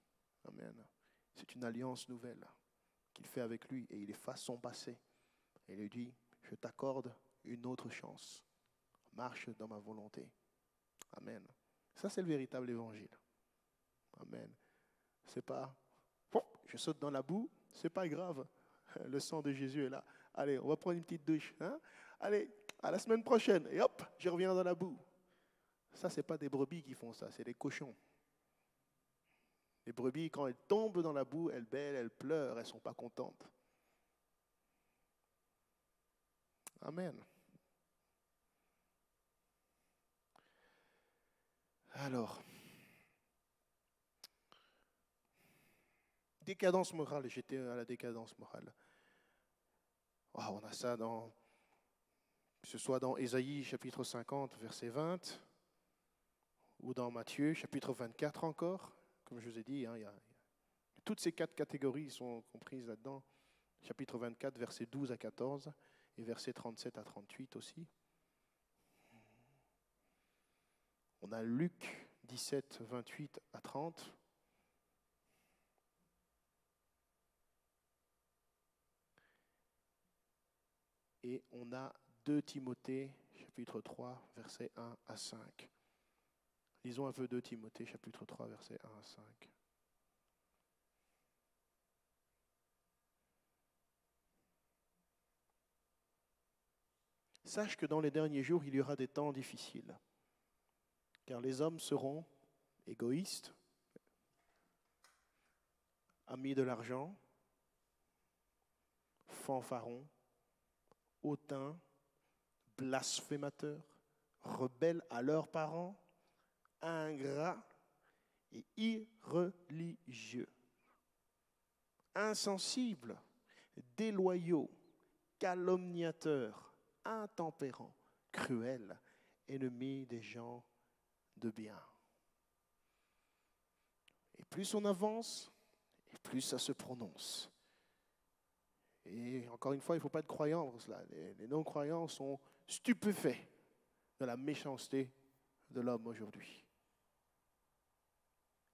[SPEAKER 2] Amen. C'est une alliance nouvelle qu'il fait avec lui et il efface son passé. Et il lui dit, je t'accorde une autre chance. Marche dans ma volonté. Amen. Ça, c'est le véritable évangile. Amen. C'est pas, oh, je saute dans la boue, c'est pas grave. Le sang de Jésus est là. Allez, on va prendre une petite douche. Hein? Allez, à la semaine prochaine. Et hop, je reviens dans la boue. Ça, c'est pas des brebis qui font ça, c'est des cochons. Les brebis, quand elles tombent dans la boue, elles bêlent, elles pleurent, elles ne sont pas contentes. Amen. Alors, décadence morale, j'étais à la décadence morale. Oh, on a ça que ce soit dans Ésaïe chapitre 50, verset 20, ou dans Matthieu chapitre 24 encore, comme je vous ai dit, hein, toutes ces 4 catégories sont comprises là-dedans. Chapitre 24, versets 12 à 14, et versets 37 à 38 aussi. On a Luc 17, 28 à 30. Et on a 2 Timothée, chapitre 3, versets 1 à 5. Lisons un peu 2 Timothée, chapitre 3, versets 1 à 5. Sache que dans les derniers jours, il y aura des temps difficiles, car les hommes seront égoïstes, amis de l'argent, fanfarons, hautains, blasphémateurs, rebelles à leurs parents, ingrats et irreligieux, insensibles, déloyaux, calomniateurs, intempérants, cruels, ennemis des gens de bien. Et plus on avance, et plus ça se prononce. Et encore une fois, il ne faut pas être croyant pour cela. Les non-croyants sont stupéfaits de la méchanceté de l'homme aujourd'hui.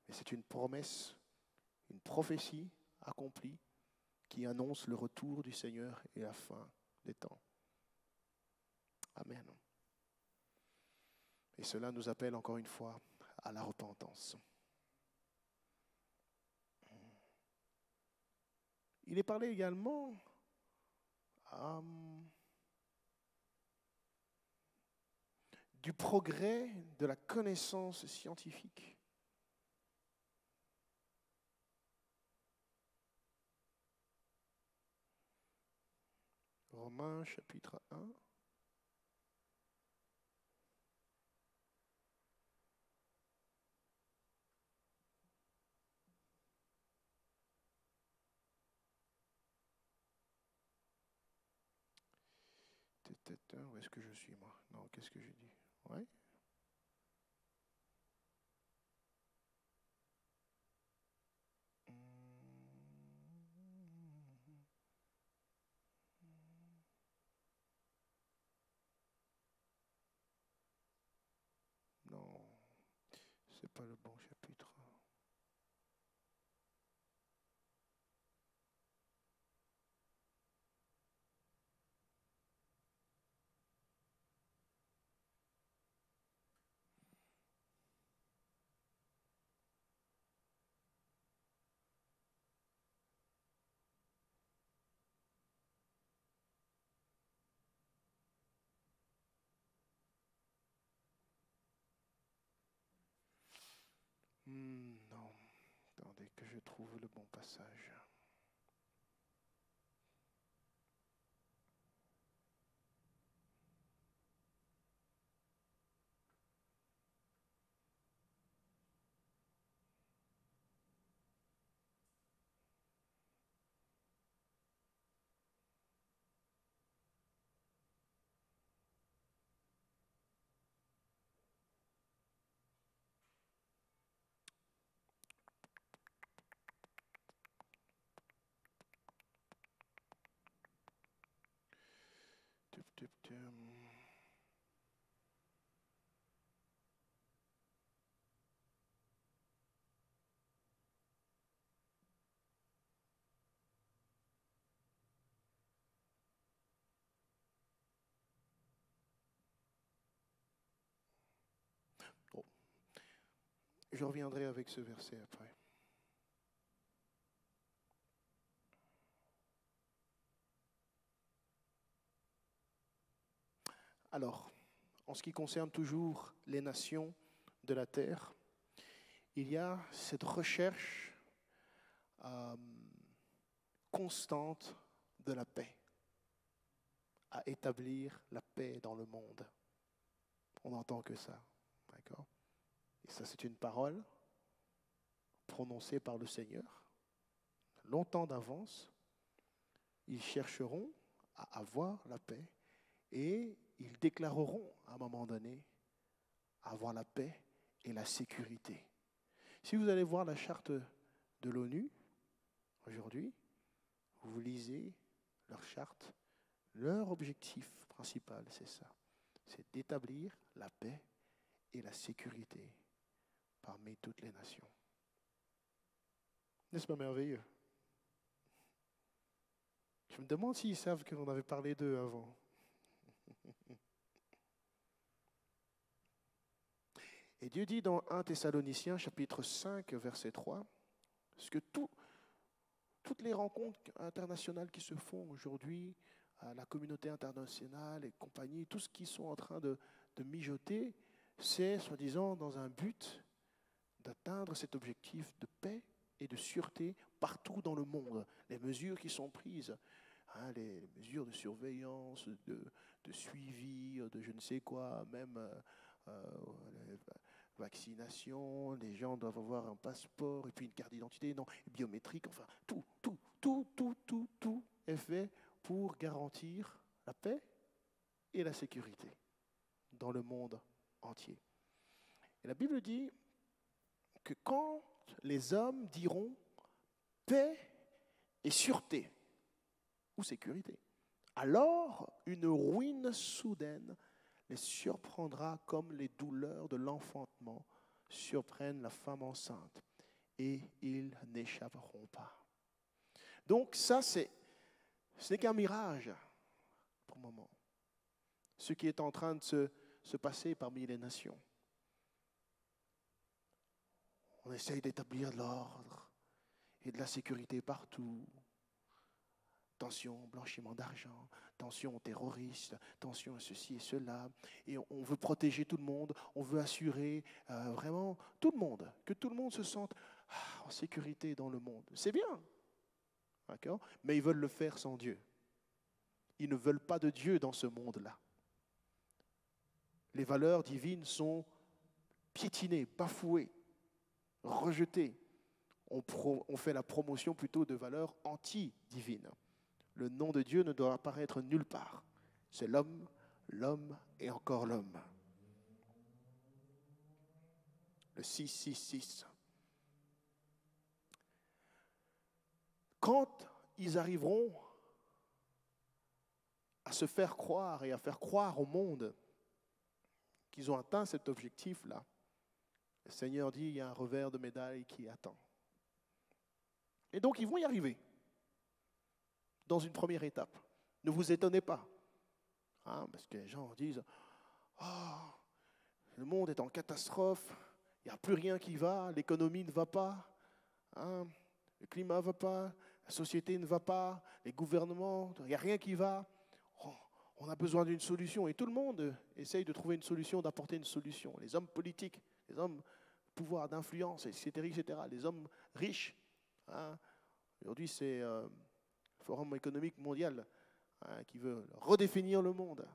[SPEAKER 2] Mais c'est une promesse, une prophétie accomplie qui annonce le retour du Seigneur et la fin des temps. Amen. Et cela nous appelle encore une fois à la repentance. Il est parlé également du progrès de la connaissance scientifique. Romains chapitre 1. Où est-ce que je suis, moi? Non, qu'est-ce que j'ai dit? Ouais. Non, c'est pas le bon chapitre. Non, attendez que je trouve le bon passage.
[SPEAKER 1] Je reviendrai avec ce verset après. Alors, en ce qui concerne toujours les nations de la terre, il y a cette recherche constante de la paix, à établir la paix dans le monde. On n'entend que ça, d'accord? Et ça, c'est une parole prononcée par le Seigneur. Longtemps d'avance, ils chercheront à avoir la paix et ils déclareront à un moment donné avoir la paix et la sécurité. Si vous allez voir la charte de l'ONU aujourd'hui, vous lisez leur charte, leur objectif principal, c'est ça. C'est d'établir la paix et la sécurité parmi toutes les nations. N'est-ce pas merveilleux? Je me demande s'ils savent qu'on avait parlé d'eux avant. Et Dieu dit dans 1 Thessaloniciens, chapitre 5, verset 3, parce que toutes les rencontres internationales qui se font aujourd'hui, la communauté internationale et compagnie, tout ce qu'ils sont en train de mijoter, c'est, soi-disant, dans un but d'atteindre cet objectif de paix et de sûreté partout dans le monde. Les mesures qui sont prises, les mesures de surveillance, de suivi, de je ne sais quoi, même vaccination, les gens doivent avoir un passeport et puis une carte d'identité, non, biométrique, enfin, tout est fait pour garantir la paix et la sécurité dans le monde entier. Et la Bible dit que quand les hommes diront paix et sûreté ou sécurité, alors une ruine soudaine les surprendra comme les douleurs de l'enfantement surprennent la femme enceinte et ils n'échapperont pas. Donc ça, ce n'est qu'un mirage pour le moment. Ce qui est en train de se passer parmi les nations. On essaye d'établir de l'ordre et de la sécurité partout. Attention au blanchiment d'argent, attention aux terroristes, attention à ceci et cela. Et on veut protéger tout le monde, on veut assurer vraiment tout le monde, que tout le monde se sente en sécurité dans le monde. C'est bien, d'accord? Mais ils veulent le faire sans Dieu. Ils ne veulent pas de Dieu dans ce monde-là. Les valeurs divines sont piétinées, bafouées, rejetées. On fait la promotion plutôt de valeurs anti-divines. Le nom de Dieu ne doit apparaître nulle part. C'est l'homme, l'homme et encore l'homme. Le 666. Quand ils arriveront à se faire croire et à faire croire au monde qu'ils ont atteint cet objectif-là, le Seigneur dit il y a un revers de médaille qui attend. Et donc ils vont y arriver. Dans une première étape. Ne vous étonnez pas. Parce que les gens disent le monde est en catastrophe, il n'y a plus rien qui va, l'économie ne va pas, le climat ne va pas, la société ne va pas, les gouvernements, il n'y a rien qui va. On a besoin d'une solution. Et tout le monde essaye de trouver une solution, d'apporter une solution. Les hommes politiques, les hommes pouvoir d'influence, etc., les hommes riches. Aujourd'hui, c'est Forum économique mondial qui veut redéfinir le monde.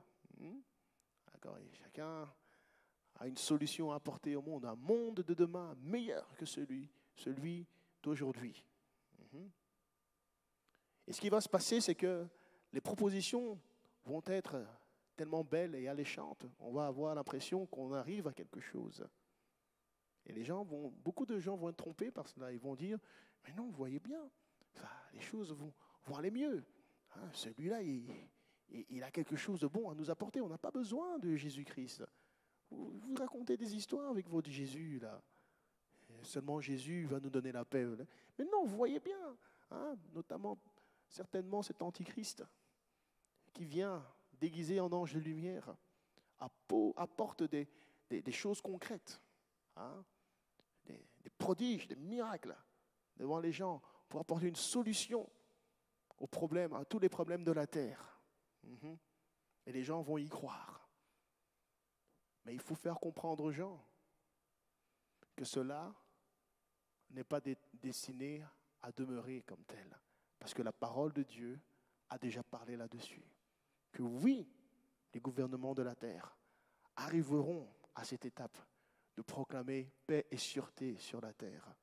[SPEAKER 1] D'accord, et chacun a une solution à apporter au monde, un monde de demain meilleur que celui d'aujourd'hui. Et ce qui va se passer, c'est que les propositions vont être tellement belles et alléchantes, on va avoir l'impression qu'on arrive à quelque chose. Et beaucoup de gens vont être trompés par cela. Ils vont dire, mais non, vous voyez bien, les choses vont aller mieux. Celui-là, il a quelque chose de bon à nous apporter. On n'a pas besoin de Jésus-Christ. Vous racontez des histoires avec votre Jésus, là. Seulement Jésus va nous donner la paix. Mais non, vous voyez bien, notamment, certainement cet antichrist qui vient déguisé en ange de lumière, apporte des choses concrètes.
[SPEAKER 2] des prodiges, des miracles devant les gens pour apporter une solution aux problèmes, à tous les problèmes de la terre. Et les gens vont y croire. Mais il faut faire comprendre aux gens que cela n'est pas destiné à demeurer comme tel. Parce que la parole de Dieu a déjà parlé là-dessus. Que oui, les gouvernements de la terre arriveront à cette étape de proclamer paix et sûreté sur la terre.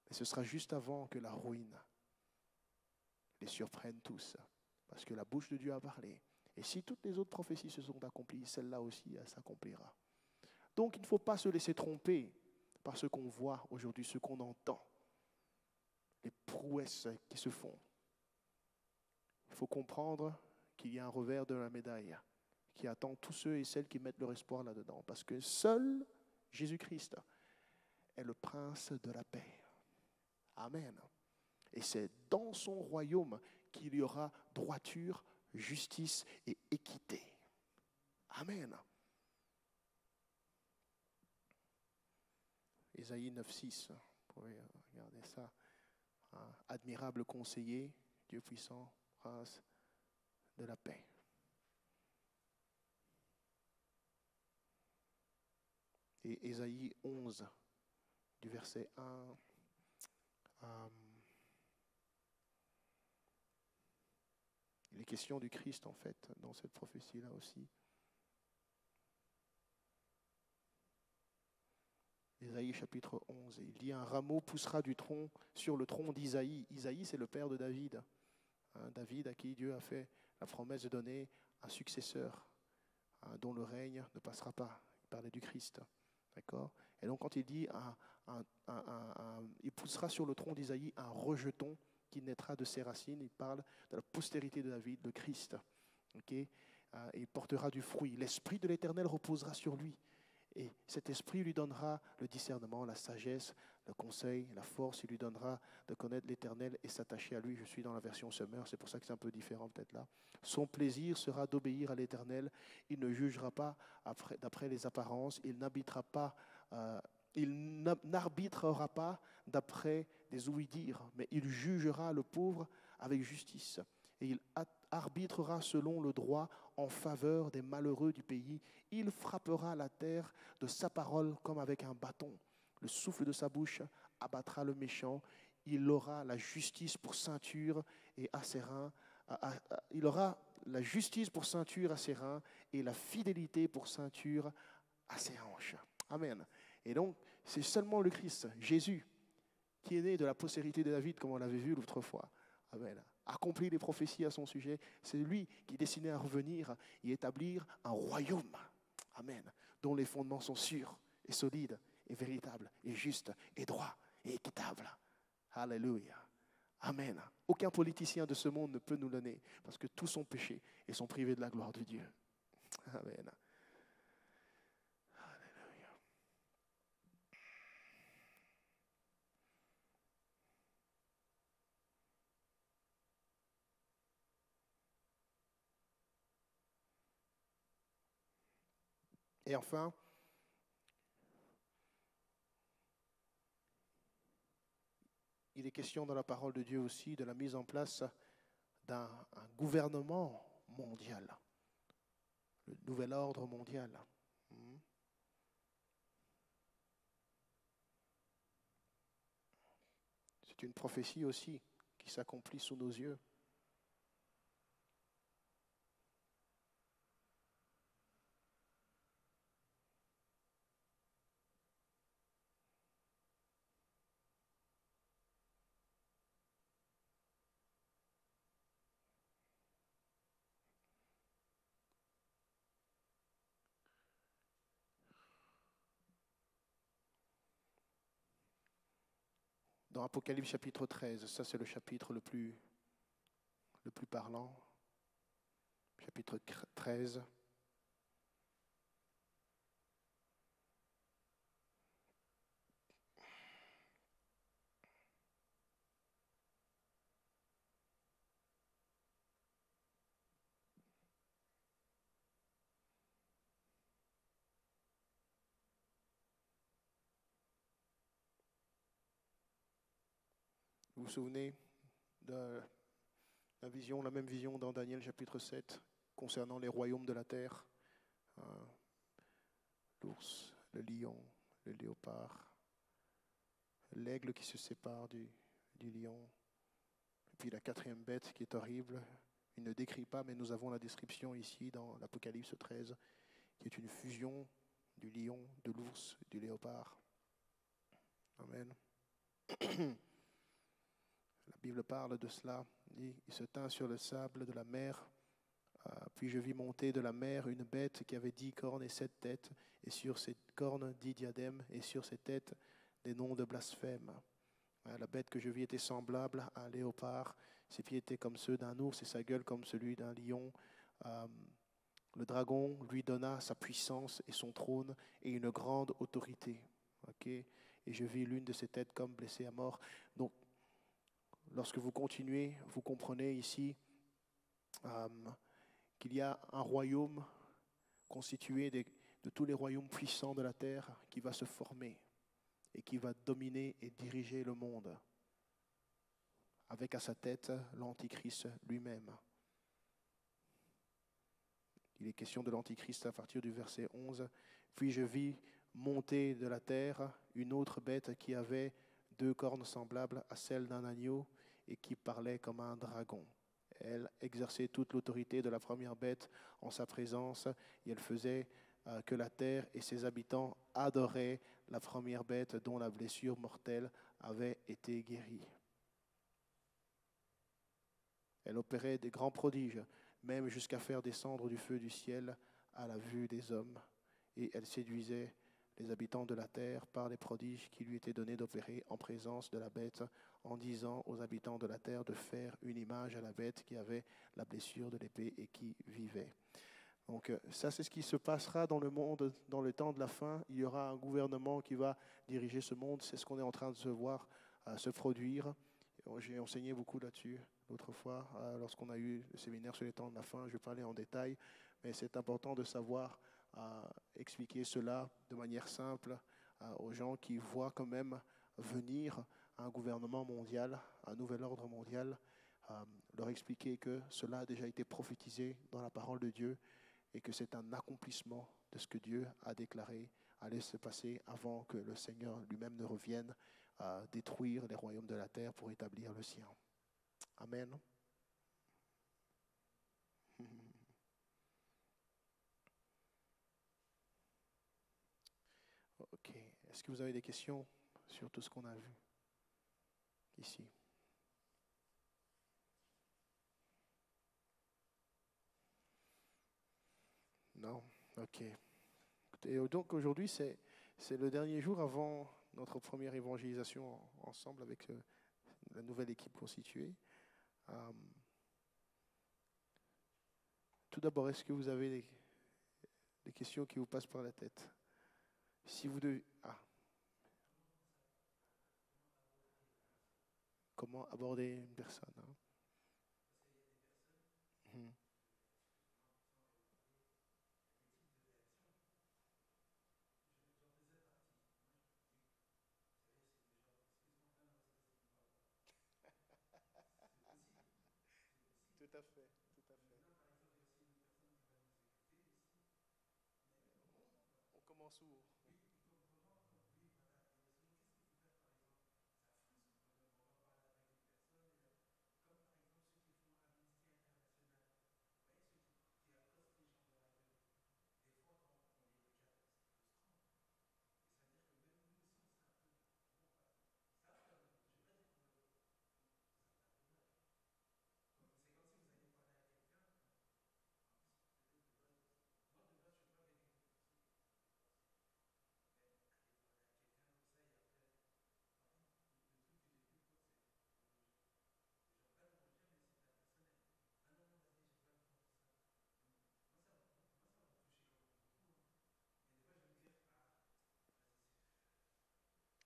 [SPEAKER 2] Mais ce sera juste avant que la ruine les surprenne tous. Parce que la bouche de Dieu a parlé. Et si toutes les autres prophéties se sont accomplies, celle-là aussi, elle s'accomplira. Donc il ne faut pas se laisser tromper par ce qu'on voit aujourd'hui, ce qu'on entend, les prouesses qui se font. Il faut comprendre qu'il y a un revers de la médaille qui attend tous ceux et celles qui mettent leur espoir là-dedans. Parce que seul Jésus-Christ est le prince de la paix. Amen. Et c'est dans son royaume qu'il y aura droiture, justice et équité. Amen. Ésaïe 9,6, vous pouvez regarder ça. Admirable conseiller, Dieu puissant, prince de la paix. Et Ésaïe 11, du verset 1 il est question du Christ, en fait, dans cette prophétie-là aussi. Ésaïe chapitre 11, il dit « Un rameau poussera du tronc sur le tronc d'Isaïe ». Isaïe, c'est le père de David. David à qui Dieu a fait la promesse de donner un successeur dont le règne ne passera pas. Il parlait du Christ. D'accord ? Et donc quand il dit il poussera sur le tronc d'Isaïe un rejeton qui naîtra de ses racines, il parle de la postérité de David, le Christ. Okay ? Et il portera du fruit. L'Esprit de l'Éternel reposera sur lui. Et cet esprit lui donnera le discernement, la sagesse, le conseil, la force. Il lui donnera de connaître l'Éternel et s'attacher à lui. Je suis dans la version Summer, c'est pour ça que c'est un peu différent peut-être là. Son plaisir sera d'obéir à l'Éternel. Il ne jugera pas d'après les apparences. Il n'arbitrera pas d'après des ouï-dire, mais il jugera le pauvre avec justice. Et il arbitrera selon le droit en faveur des malheureux du pays. Il frappera la terre de sa parole comme avec un bâton. Le souffle de sa bouche abattra le méchant. Il aura la justice pour ceinture et à ses reins. Il aura la justice pour ceinture à ses reins et la fidélité pour ceinture à ses hanches. Amen. Et donc, c'est seulement le Christ, Jésus, qui est né de la postérité de David, comme on l'avait vu l'autre fois. Amen. Accomplit les prophéties à son sujet. C'est lui qui est destiné à revenir et établir un royaume. Amen. Dont les fondements sont sûrs et solides et véritables et justes et droits et équitables. Alléluia. Amen. Aucun politicien de ce monde ne peut nous donner parce que tous sont péchés et sont privés de la gloire de Dieu. Amen. Et enfin, il est question dans la parole de Dieu aussi de la mise en place d'un gouvernement mondial, le nouvel ordre mondial. C'est une prophétie aussi qui s'accomplit sous nos yeux. Dans Apocalypse chapitre 13, ça c'est le chapitre le plus parlant. Chapitre 13. Vous vous souvenez de la même vision dans Daniel chapitre 7 concernant les royaumes de la terre? Hein, l'ours, le lion, le léopard, l'aigle qui se sépare du lion. Et puis la quatrième bête qui est horrible. Il ne décrit pas, mais nous avons la description ici dans l'Apocalypse 13, qui est une fusion du lion, de l'ours, du léopard. Amen. La Bible parle de cela. Il se tint sur le sable de la mer. Puis je vis monter de la mer une bête qui avait 10 cornes et 7 têtes, et sur ces cornes 10 diadèmes, et sur ses têtes des noms de blasphème. La bête que je vis était semblable à un léopard. Ses pieds étaient comme ceux d'un ours et sa gueule comme celui d'un lion. Le dragon lui donna sa puissance et son trône et une grande autorité. Okay? Et je vis l'une de ses têtes comme blessée à mort. Donc, lorsque vous continuez, vous comprenez ici qu'il y a un royaume constitué de tous les royaumes puissants de la terre qui va se former et qui va dominer et diriger le monde, avec à sa tête l'Antichrist lui-même. Il est question de l'Antichrist à partir du verset 11. Puis je vis monter de la terre une autre bête qui avait 2 cornes semblables à celles d'un agneau et qui parlait comme un dragon. Elle exerçait toute l'autorité de la première bête en sa présence et elle faisait que la terre et ses habitants adoraient la première bête dont la blessure mortelle avait été guérie. Elle opérait des grands prodiges, même jusqu'à faire descendre du feu du ciel à la vue des hommes. Et elle séduisait les habitants de la terre par les prodiges qui lui étaient donnés d'opérer en présence de la bête, en disant aux habitants de la terre de faire une image à la bête qui avait la blessure de l'épée et qui vivait. Donc ça, c'est ce qui se passera dans le monde dans le temps de la fin. Il y aura un gouvernement qui va diriger ce monde. C'est ce qu'on est en train de se voir se produire. J'ai enseigné beaucoup là-dessus l'autre fois, lorsqu'on a eu le séminaire sur les temps de la fin. Je vais parler en détail, mais c'est important de savoir expliquer cela de manière simple aux gens qui voient quand même venir un gouvernement mondial, un nouvel ordre mondial, leur expliquer que cela a déjà été prophétisé dans la parole de Dieu et que c'est un accomplissement de ce que Dieu a déclaré allait se passer avant que le Seigneur lui-même ne revienne à détruire les royaumes de la terre pour établir le sien. Amen. Ok. Est-ce que vous avez des questions sur tout ce qu'on a vu ici? Non? Ok. Et donc aujourd'hui, c'est le dernier jour avant notre première évangélisation ensemble avec la nouvelle équipe constituée. Tout d'abord, est-ce que vous avez des questions qui vous passent par la tête? Si vous devez... Comment aborder une personne, hein? Tout à fait, tout à fait. On commence où?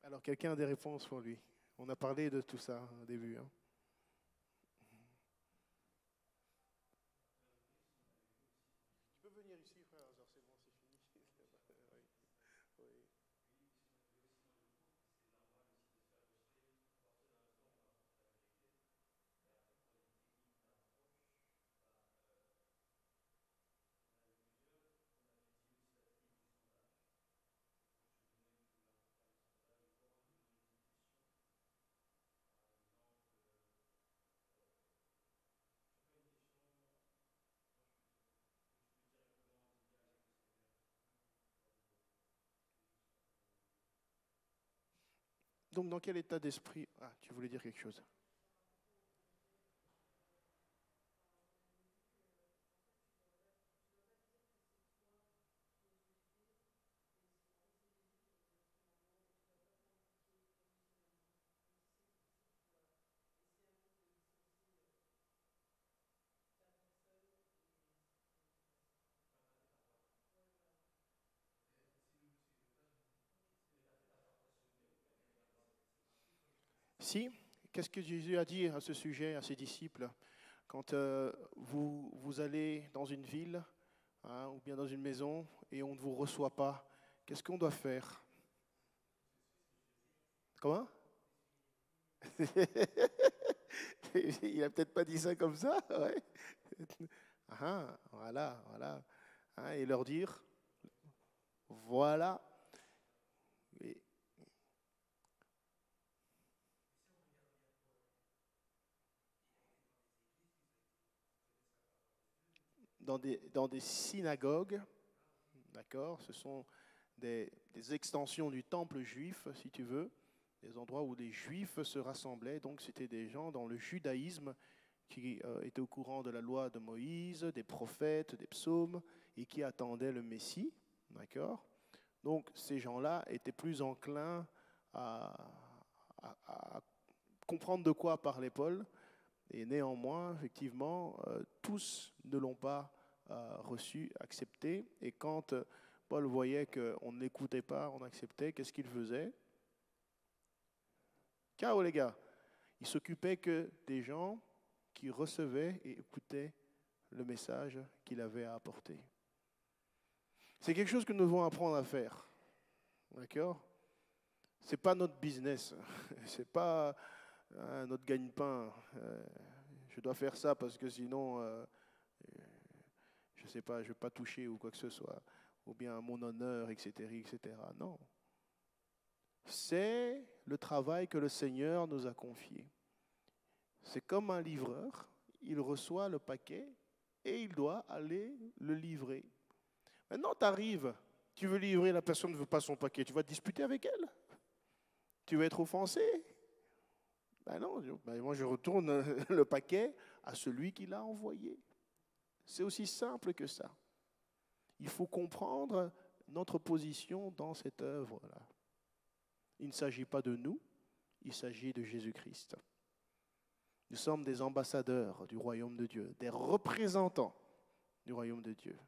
[SPEAKER 2] Alors, quelqu'un a des réponses pour lui? On a parlé de tout ça au début, hein. Tu peux venir ici, frère Hazard, c'est bon, c'est fini. Oui. Oui. Donc, dans quel état d'esprit... Ah, tu voulais dire quelque chose? Si, qu'est-ce que Jésus a dit à ce sujet, à ses disciples, quand vous allez dans une ville, hein, ou bien dans une maison, et on ne vous reçoit pas, qu'est-ce qu'on doit faire? Comment? Il n'a peut-être pas dit ça comme ça, ouais. Ah, voilà, voilà. Hein, et leur dire, voilà. Et dans des synagogues, d'accord, ce sont des extensions du temple juif, si tu veux, des endroits où les juifs se rassemblaient. Donc c'était des gens dans le judaïsme qui étaient au courant de la loi de Moïse, des prophètes, des psaumes, et qui attendaient le Messie, d'accord. Donc ces gens-là étaient plus enclins à, à comprendre de quoi parlait Paul, et néanmoins, effectivement, tous ne l'ont pas reçu, accepté. Et quand Paul voyait qu'on ne l'écoutait pas, on acceptait, qu'est-ce qu'il faisait? Ciao les gars! Il s'occupait que des gens qui recevaient et écoutaient le message qu'il avait à apporter. C'est quelque chose que nous devons apprendre à faire. D'accord? Ce n'est pas notre business. Ce n'est pas notre gagne-pain. Je dois faire ça parce que sinon, je ne sais pas, je ne vais pas toucher ou quoi que ce soit. Ou bien mon honneur, etc., etc. Non. C'est le travail que le Seigneur nous a confié. C'est comme un livreur, il reçoit le paquet et il doit aller le livrer. Maintenant, tu arrives, tu veux livrer, la personne ne veut pas son paquet, tu vas te disputer avec elle? Tu vas être offensé? Ben non, moi je retourne le paquet à celui qui l'a envoyé. C'est aussi simple que ça. Il faut comprendre notre position dans cette œuvre-là. Il ne s'agit pas de nous, il s'agit de Jésus-Christ. Nous sommes des ambassadeurs du royaume de Dieu, des représentants du royaume de Dieu.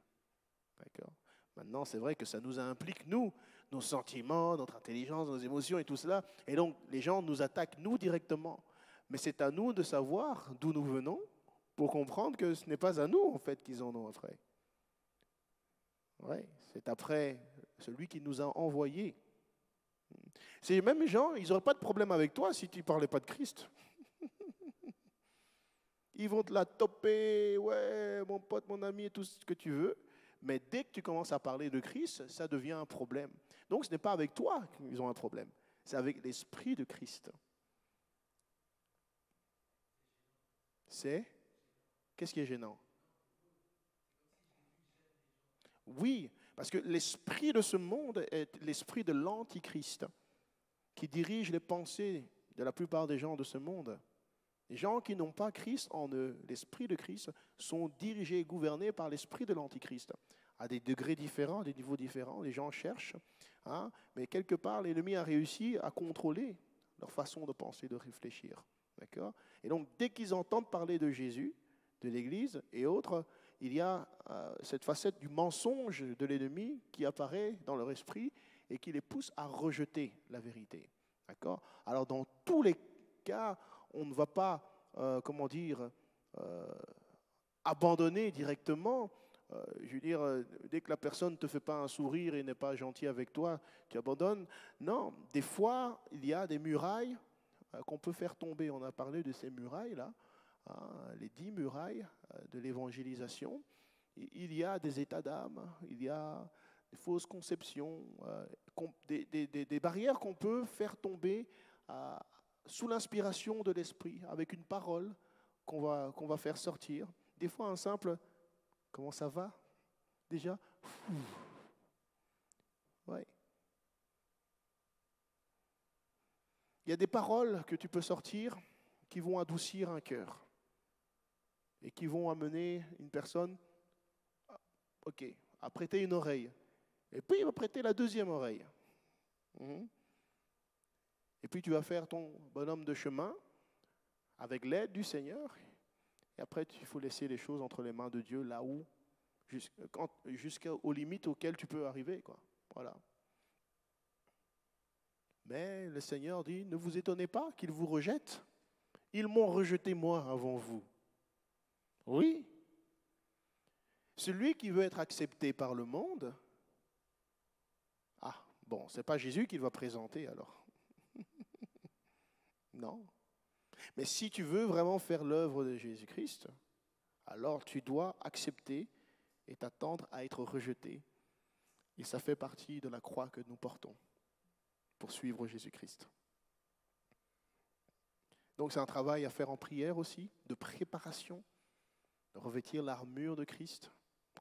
[SPEAKER 2] D'accord? Maintenant, c'est vrai que ça nous implique, nous, nos sentiments, notre intelligence, nos émotions et tout cela. Et donc, les gens nous attaquent, nous, directement. Mais c'est à nous de savoir d'où nous venons pour comprendre que ce n'est pas à nous, en fait, qu'ils en ont après. Oui, c'est après celui qui nous a envoyés. Ces mêmes gens, ils n'auraient pas de problème avec toi si tu ne parlais pas de Christ. Ils vont te la toper, ouais, mon pote, mon ami, et tout ce que tu veux. Mais dès que tu commences à parler de Christ, ça devient un problème. Donc ce n'est pas avec toi qu'ils ont un problème, c'est avec l'Esprit de Christ. Qu'est-ce qui est gênant? Oui, parce que l'esprit de ce monde est l'esprit de l'Antichrist qui dirige les pensées de la plupart des gens de ce monde. Les gens qui n'ont pas Christ en eux, l'esprit de Christ, sont dirigés et gouvernés par l'esprit de l'Antichrist. À des degrés différents, à des niveaux différents, les gens cherchent, hein, mais quelque part, l'ennemi a réussi à contrôler leur façon de penser, de réfléchir. D'accord? Et donc, dès qu'ils entendent parler de Jésus, de l'Église et autres, il y a cette facette du mensonge de l'ennemi qui apparaît dans leur esprit et qui les pousse à rejeter la vérité. D'accord? Alors, dans tous les cas, on ne va pas, abandonner directement. Je veux dire, dès que la personne ne te fait pas un sourire et n'est pas gentil avec toi, tu abandonnes. Non, des fois, il y a des murailles qu'on peut faire tomber. On a parlé de ces murailles-là, hein, les 10 murailles de l'évangélisation. Il y a des états d'âme, il y a des fausses conceptions, des barrières qu'on peut faire tomber sous l'inspiration de l'esprit, avec une parole qu'on va faire sortir. Des fois, un simple « comment ça va ?» déjà. Ouais. Il il y a des paroles que tu peux sortir qui vont adoucir un cœur et qui vont amener une personne, ok, à prêter une oreille. Et puis il va prêter la deuxième oreille. Mhm. Et puis tu vas faire ton bonhomme de chemin avec l'aide du Seigneur. Et après, il faut laisser les choses entre les mains de Dieu, là où, jusqu'aux limites auxquelles tu peux arriver, quoi. Voilà. Mais le Seigneur dit, ne vous étonnez pas qu'ils vous rejettent. Ils m'ont rejeté moi avant vous. Oui. Celui qui veut être accepté par le monde, ah, bon, ce n'est pas Jésus qu'il va présenter alors. Non. Mais si tu veux vraiment faire l'œuvre de Jésus-Christ, alors tu dois accepter et t'attendre à être rejeté. Et ça fait partie de la croix que nous portons pour suivre Jésus-Christ. Donc c'est un travail à faire en prière aussi, de préparation, de revêtir l'armure de Christ,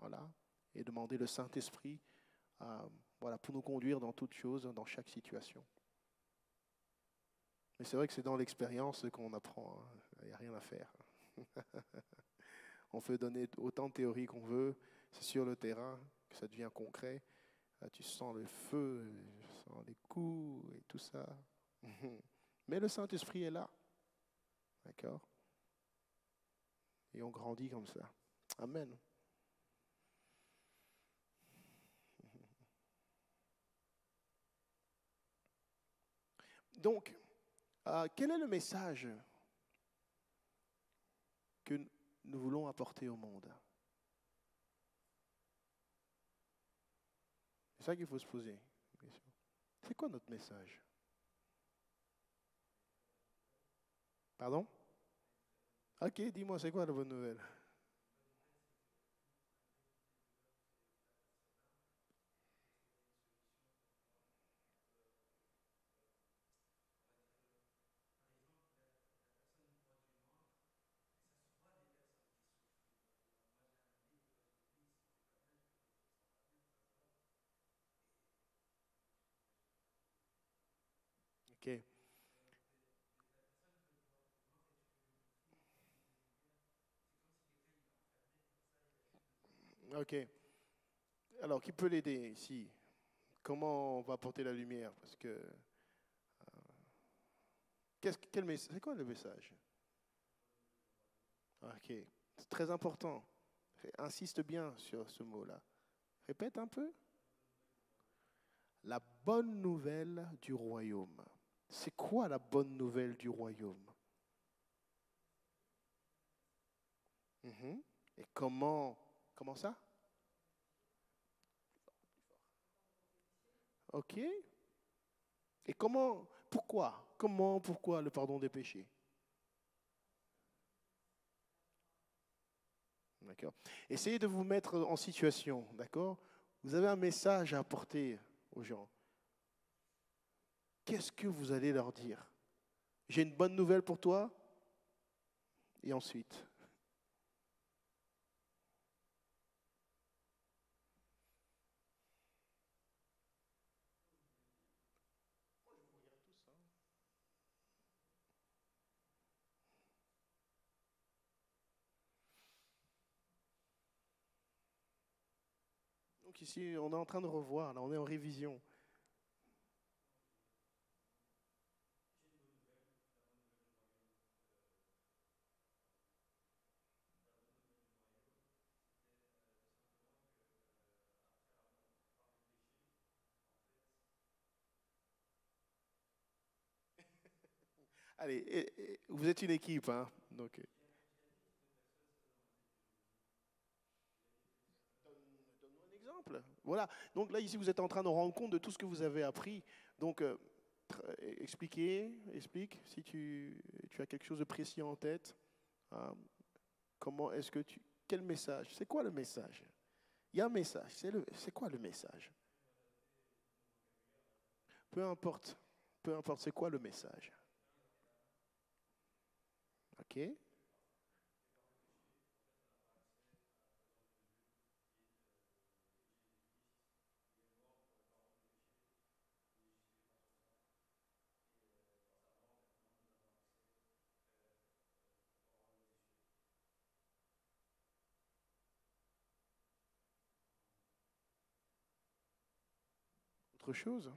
[SPEAKER 2] voilà, et demander le Saint-Esprit voilà, pour nous conduire dans toutes choses, dans chaque situation. Mais c'est vrai que c'est dans l'expérience qu'on apprend, hein. Il n'y a rien à faire. On peut donner autant de théories qu'on veut, c'est sur le terrain que ça devient concret. Là, tu sens le feu, tu sens les coups et tout ça. Mais le Saint-Esprit est là. D'accord? Et on grandit comme ça. Amen. Donc, quel est le message que nous voulons apporter au monde? C'est ça qu'il faut se poser. C'est quoi notre message? Pardon? Ok, dis-moi, c'est quoi la bonne nouvelle? Ok. Ok. Alors, qui peut l'aider ici? Comment on va apporter la lumière? Parce que c'est quoi le message? Ok, c'est très important. Insiste bien sur ce mot-là. Répète un peu. La bonne nouvelle du royaume. C'est quoi la bonne nouvelle du royaume? Mhm. Et comment ça? Ok. Et pourquoi le pardon des péchés? D'accord. Essayez de vous mettre en situation, d'accord? Vous avez un message à apporter aux gens. Qu'est-ce que vous allez leur dire? J'ai une bonne nouvelle pour toi. Et ensuite? Donc ici, on est en train de revoir, là, on est en révision. Allez, vous êtes une équipe, hein? Donc, donne-nous un exemple. Voilà. Donc là, ici, vous êtes en train de rendre compte de tout ce que vous avez appris. Donc, explique si tu as quelque chose de précis en tête. Hein. Comment est-ce que quel message? C'est quoi le message? Il y a un message. C'est quoi le message? Peu importe. Peu importe, c'est quoi le message? OK? autre chose?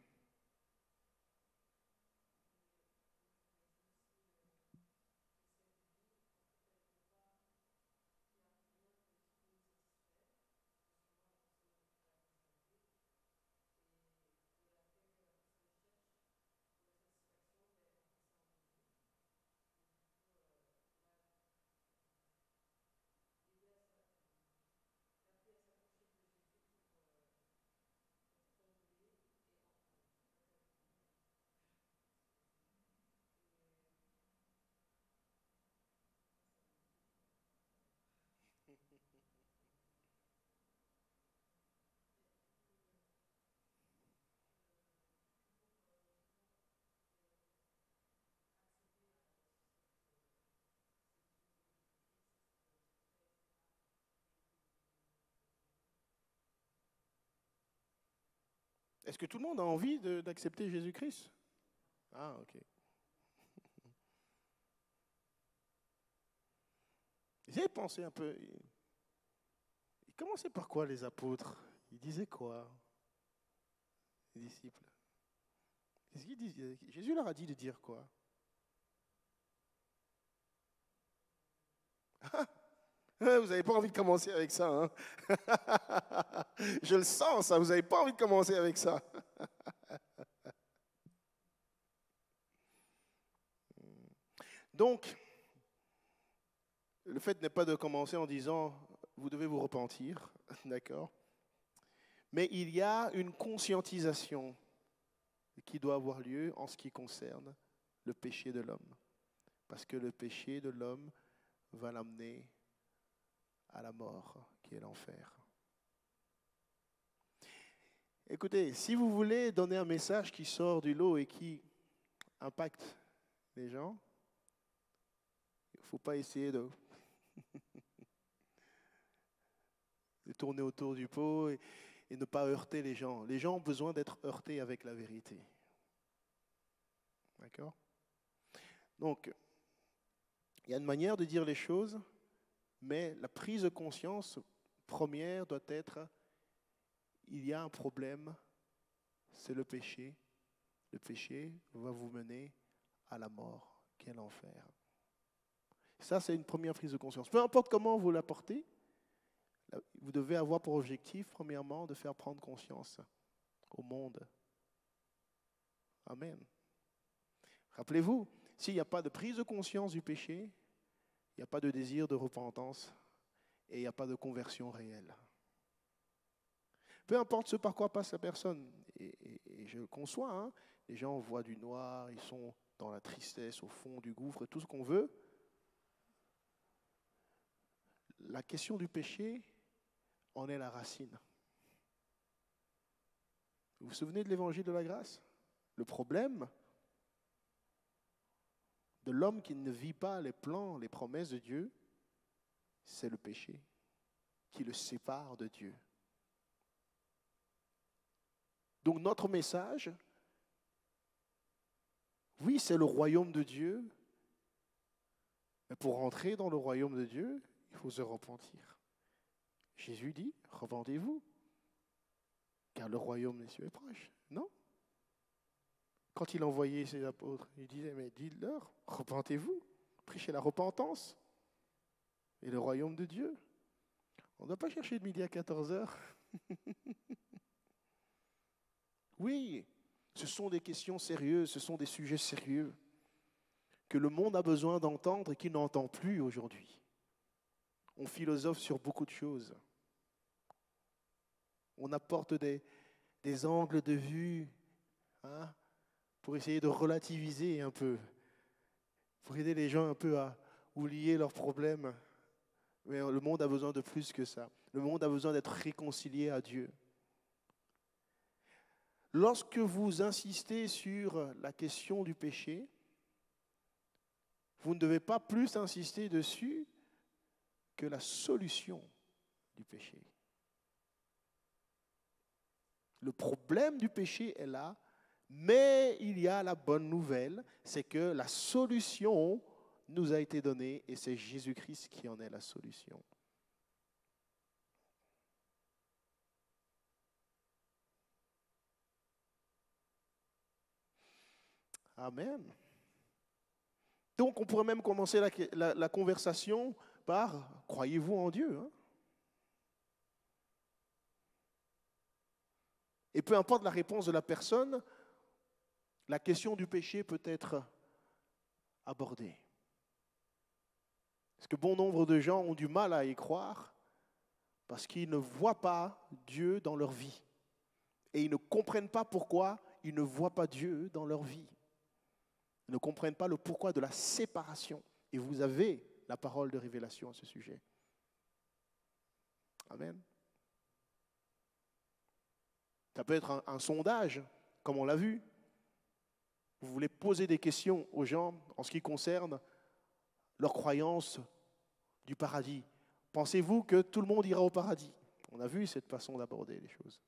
[SPEAKER 2] Est-ce que tout le monde a envie d'accepter Jésus-Christ? Ah, ok. Vous avez pensé un peu. Ils commençaient par quoi, les apôtres? Ils disaient quoi, les disciples? Qu'est-ce qu'ils disaient? Jésus leur a dit de dire quoi? Vous n'avez pas envie de commencer avec ça, hein? Je le sens, ça. Vous n'avez pas envie de commencer avec ça. Donc, le fait n'est pas de commencer en disant « vous devez vous repentir », d'accord? Mais il y a une conscientisation qui doit avoir lieu en ce qui concerne le péché de l'homme. Parce que le péché de l'homme va l'amener à la mort, qui est l'enfer. Écoutez, si vous voulez donner un message qui sort du lot et qui impacte les gens, il ne faut pas essayer de tourner autour du pot et ne pas heurter les gens. Les gens ont besoin d'être heurtés avec la vérité. D'accord? Donc, il y a une manière de dire les choses, mais la prise de conscience première doit être: il y a un problème, c'est le péché. Le péché va vous mener à la mort, qui est l'enfer. Ça, c'est une première prise de conscience. Peu importe comment vous l'apportez, vous devez avoir pour objectif, premièrement, de faire prendre conscience au monde. Amen. Rappelez-vous, s'il n'y a pas de prise de conscience du péché, il n'y a pas de désir de repentance et il n'y a pas de conversion réelle. Peu importe ce par quoi passe la personne, et je le conçois, hein, les gens voient du noir, ils sont dans la tristesse, au fond du gouffre, tout ce qu'on veut. La question du péché en est la racine. Vous vous souvenez de l'évangile de la grâce? Le problème de l'homme qui ne vit pas les plans, les promesses de Dieu, c'est le péché qui le sépare de Dieu. Donc notre message, oui, c'est le royaume de Dieu, mais pour rentrer dans le royaume de Dieu, il faut se repentir. Jésus dit, repentez-vous, car le royaume des cieux est proche. Non? Quand il envoyait ses apôtres, il disait, mais dites-leur, repentez-vous, prêchez la repentance et le royaume de Dieu. On ne doit pas chercher de midi à 14h. Oui, ce sont des questions sérieuses, ce sont des sujets sérieux que le monde a besoin d'entendre et qu'il n'entend plus aujourd'hui. On philosophe sur beaucoup de choses. On apporte des angles de vue, hein, pour essayer de relativiser un peu, pour aider les gens un peu à oublier leurs problèmes. Mais le monde a besoin de plus que ça. Le monde a besoin d'être réconcilié à Dieu. Lorsque vous insistez sur la question du péché, vous ne devez pas plus insister dessus que la solution du péché. Le problème du péché est là, mais il y a la bonne nouvelle, c'est que la solution nous a été donnée et c'est Jésus-Christ qui en est la solution. Amen. Donc, on pourrait même commencer la conversation par « Croyez-vous en Dieu ?» Et peu importe la réponse de la personne, la question du péché peut être abordée. Parce que bon nombre de gens ont du mal à y croire parce qu'ils ne voient pas Dieu dans leur vie. Et ils ne comprennent pas pourquoi ils ne voient pas Dieu dans leur vie. Ils ne comprennent pas le pourquoi de la séparation. Et vous avez la parole de révélation à ce sujet. Amen. Ça peut être un sondage, comme on l'a vu. Vous voulez poser des questions aux gens en ce qui concerne leur croyance du paradis. Pensez-vous que tout le monde ira au paradis? On a vu cette façon d'aborder les choses.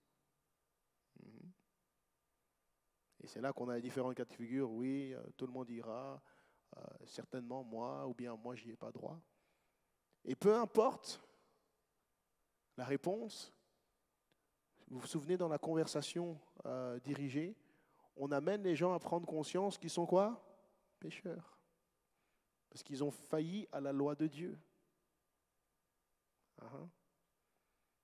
[SPEAKER 2] Et c'est là qu'on a les différents cas de figure. Oui, tout le monde ira, certainement moi, ou bien moi, j'y ai pas droit. Et peu importe la réponse, vous vous souvenez dans la conversation dirigée, on amène les gens à prendre conscience qu'ils sont quoi? Pécheurs. Parce qu'ils ont failli à la loi de Dieu.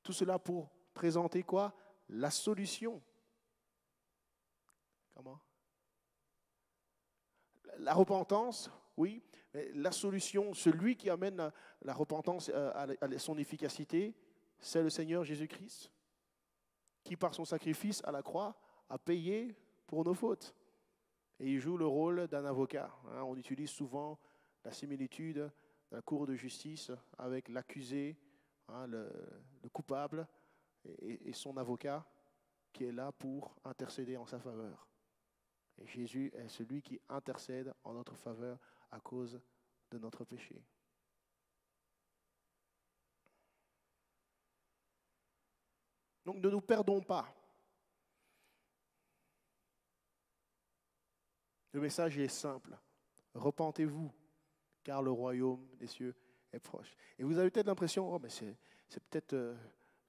[SPEAKER 2] Tout cela pour présenter quoi? La solution. Comment? La repentance, oui, mais la solution, celui qui amène la repentance à son efficacité, c'est le Seigneur Jésus-Christ, qui par son sacrifice à la croix a payé pour nos fautes. Et il joue le rôle d'un avocat. On utilise souvent la similitude de la cour de justice avec l'accusé, le coupable et son avocat qui est là pour intercéder en sa faveur. Et Jésus est celui qui intercède en notre faveur à cause de notre péché. Donc ne nous perdons pas. Le message est simple. Repentez-vous, car le royaume des cieux est proche. Et vous avez peut-être l'impression, mais c'est peut-être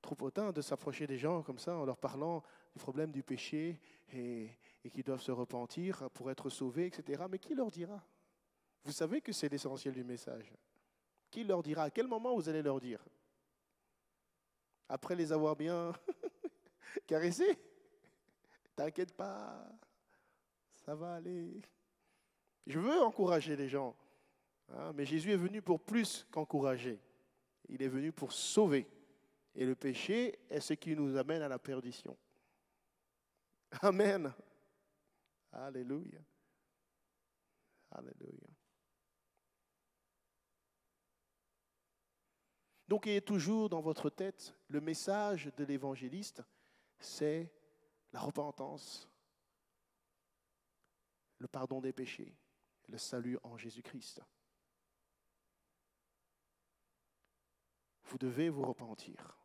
[SPEAKER 2] trop hautain de s'approcher des gens comme ça en leur parlant du problème du péché et qu'ils doivent se repentir pour être sauvés, etc. Mais qui leur dira? Vous savez que c'est l'essentiel du message. Qui leur dira? À quel moment vous allez leur dire? Après les avoir bien caressés? T'inquiète pas, ça va aller. Je veux encourager les gens, mais Jésus est venu pour plus qu'encourager. Il est venu pour sauver. Et le péché est ce qui nous amène à la perdition. Amen. Alléluia. Alléluia. Donc, ayez toujours dans votre tête, le message de l'évangéliste, c'est la repentance, le pardon des péchés, le salut en Jésus-Christ. Vous devez vous repentir.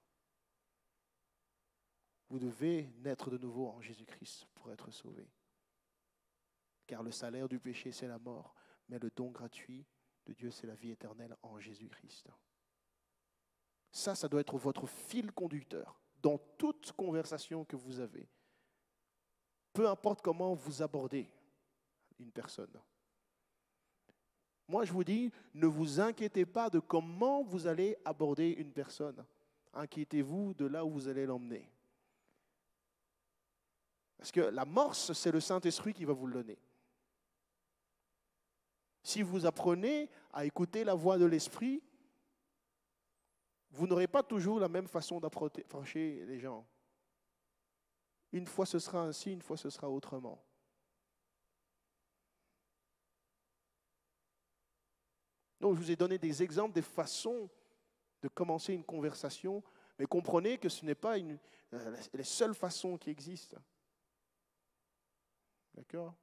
[SPEAKER 2] Vous devez naître de nouveau en Jésus-Christ pour être sauvé. Car le salaire du péché, c'est la mort, mais le don gratuit de Dieu, c'est la vie éternelle en Jésus-Christ. Ça doit être votre fil conducteur dans toute conversation que vous avez. Peu importe comment vous abordez une personne. Moi, je vous dis, ne vous inquiétez pas de comment vous allez aborder une personne. Inquiétez-vous de là où vous allez l'emmener. Parce que l'amorce, c'est le Saint-Esprit qui va vous le donner. Si vous apprenez à écouter la voix de l'Esprit, vous n'aurez pas toujours la même façon d'approcher les gens. Une fois ce sera ainsi, une fois ce sera autrement. Donc, je vous ai donné des exemples, des façons de commencer une conversation, mais comprenez que ce n'est pas les seules façons qui existent. D'accord?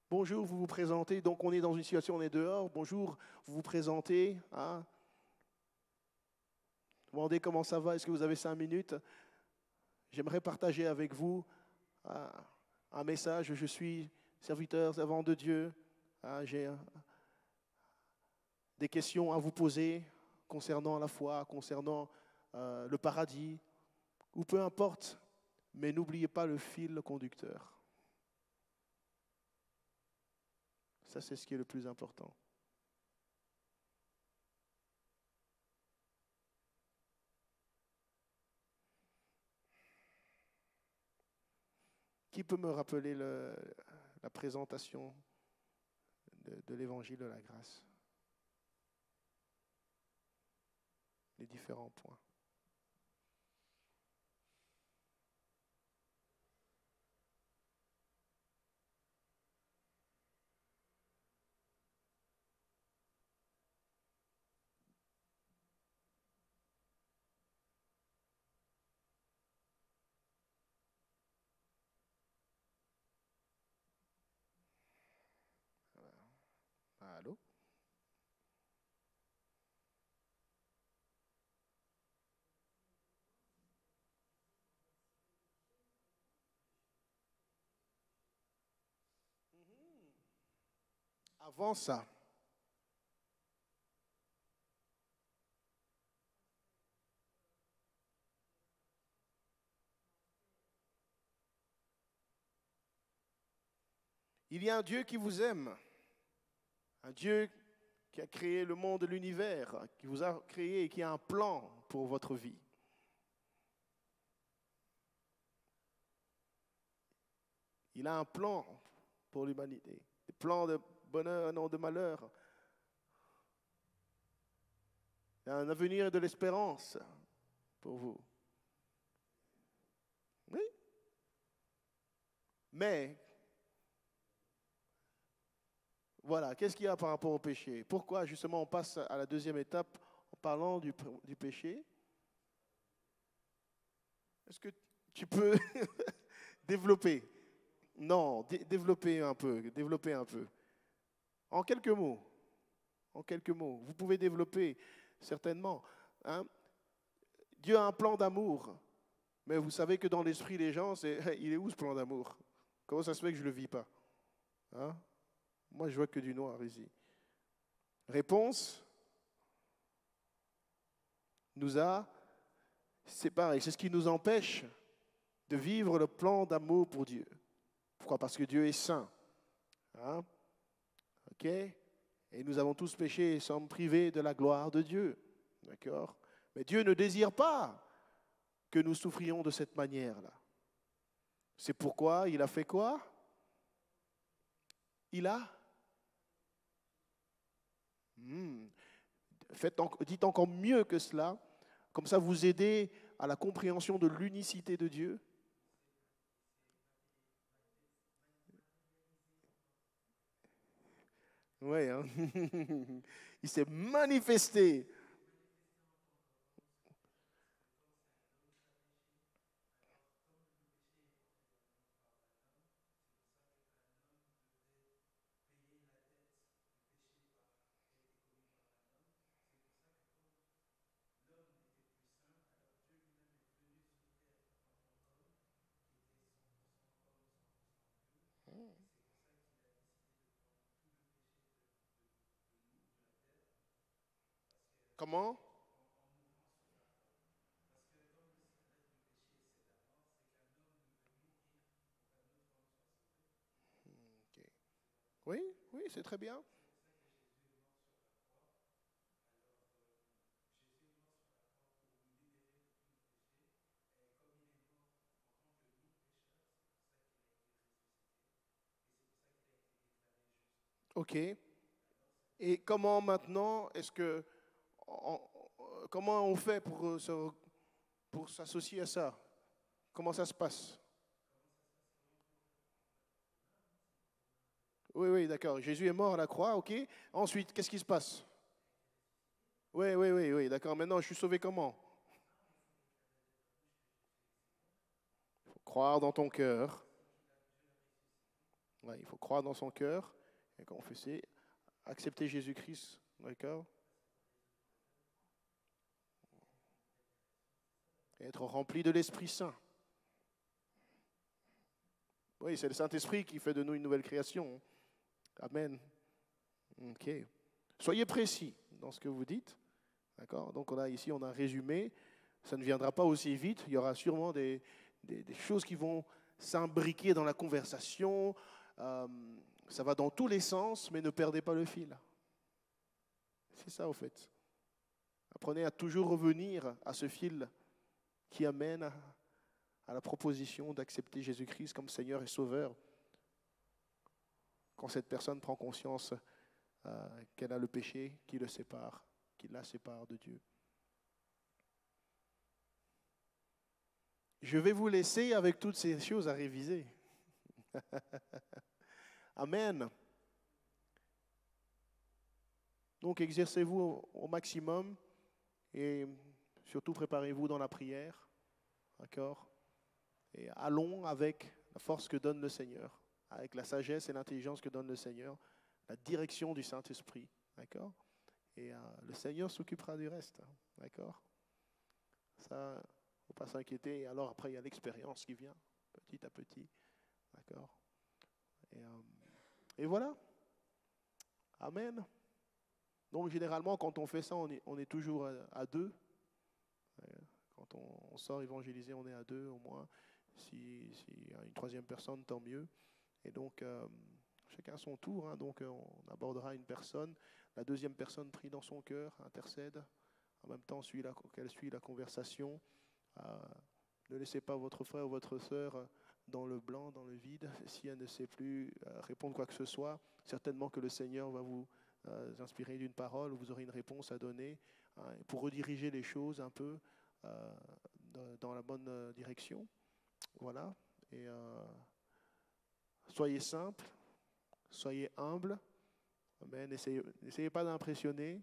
[SPEAKER 2] Bonjour, vous vous présentez. Donc, on est dans une situation, on est dehors. Bonjour, vous vous présentez. Demandez comment ça va. Est-ce que vous avez 5 minutes? J'aimerais partager avec vous un message. Je suis serviteur, servant de Dieu. J'ai des questions à vous poser concernant la foi, concernant le paradis. ou peu importe, mais n'oubliez pas le fil conducteur. Ça, c'est ce qui est le plus important. Qui peut me rappeler la présentation de l'évangile de la grâce? Les différents points. Allô? Avant ça, il y a un Dieu qui vous aime, un Dieu qui a créé le monde et l'univers, qui vous a créé et qui a un plan pour votre vie. Il a un plan pour l'humanité, des plans de bonheur, non de malheur. Il y a un avenir et de l'espérance pour vous. Oui. Mais, voilà, qu'est-ce qu'il y a par rapport au péché? Pourquoi justement on passe à la deuxième étape en parlant du péché? Est-ce que tu peux développer? Non, développer un peu, développer un peu. En quelques mots, en quelques mots. Vous pouvez développer, certainement. Hein? Dieu a un plan d'amour, mais vous savez que dans l'esprit des gens, il est où ce plan d'amour? Comment ça se fait que je ne le vis pas? Hein? Moi, je vois que du noir ici. Réponse, nous a séparés. C'est ce qui nous empêche de vivre le plan d'amour pour Dieu. Pourquoi? Parce que Dieu est saint. Hein? OK? Et nous avons tous péché et sommes privés de la gloire de Dieu. D'accord? Mais Dieu ne désire pas que nous souffrions de cette manière-là. C'est pourquoi il a fait quoi? Il a dites encore mieux que cela, comme ça vous aidez à la compréhension de l'unicité de Dieu. Oui, hein? Il s'est manifesté. Comment? Okay. Oui, oui, c'est très bien. OK. Et comment maintenant, comment on fait pour s'associer à ça? Comment ça se passe? Oui, oui, d'accord. Jésus est mort à la croix, OK. Ensuite, qu'est-ce qui se passe? Oui, oui, oui, oui, d'accord. Maintenant, je suis sauvé comment? Il faut croire dans ton cœur. Ouais, il faut croire dans son cœur et confesser, accepter Jésus-Christ, d'accord? Et être rempli de l'Esprit Saint. Oui, c'est le Saint-Esprit qui fait de nous une nouvelle création. Amen. OK. Soyez précis dans ce que vous dites. D'accord? Donc on a un résumé Ça ne viendra pas aussi vite. Il y aura sûrement des choses qui vont s'imbriquer dans la conversation. Ça va dans tous les sens, mais ne perdez pas le fil. C'est ça, au fait. Apprenez à toujours revenir à ce fil qui amène à la proposition d'accepter Jésus-Christ comme Seigneur et Sauveur. Quand cette personne prend conscience qu'elle a le péché qui le sépare, qui la sépare de Dieu. Je vais vous laisser avec toutes ces choses à réviser. Amen. Donc exercez-vous au maximum et surtout préparez-vous dans la prière. D'accord? Et allons avec la force que donne le Seigneur, avec la sagesse et l'intelligence que donne le Seigneur, la direction du Saint-Esprit. D'accord? Et le Seigneur s'occupera du reste. D'accord? Ça, il ne faut pas s'inquiéter. Et alors après, il y a l'expérience qui vient, petit à petit. D'accord? Et voilà. Amen. Donc généralement, quand on fait ça, on est toujours à deux. Quand on sort évangéliser, on est à deux au moins. S'il y a une troisième personne, tant mieux. Et donc, chacun son tour. Hein, donc, on abordera une personne. La deuxième personne prie dans son cœur, intercède. En même temps, qu'elle suit la conversation. Ne laissez pas votre frère ou votre sœur dans le blanc, dans le vide. Si elle ne sait plus répondre quoi que ce soit, certainement que le Seigneur va vous inspirer d'une parole, vous aurez une réponse à donner pour rediriger les choses un peu dans la bonne direction. Voilà. Et soyez simple, soyez humble. Amen. N'essayez pas d'impressionner.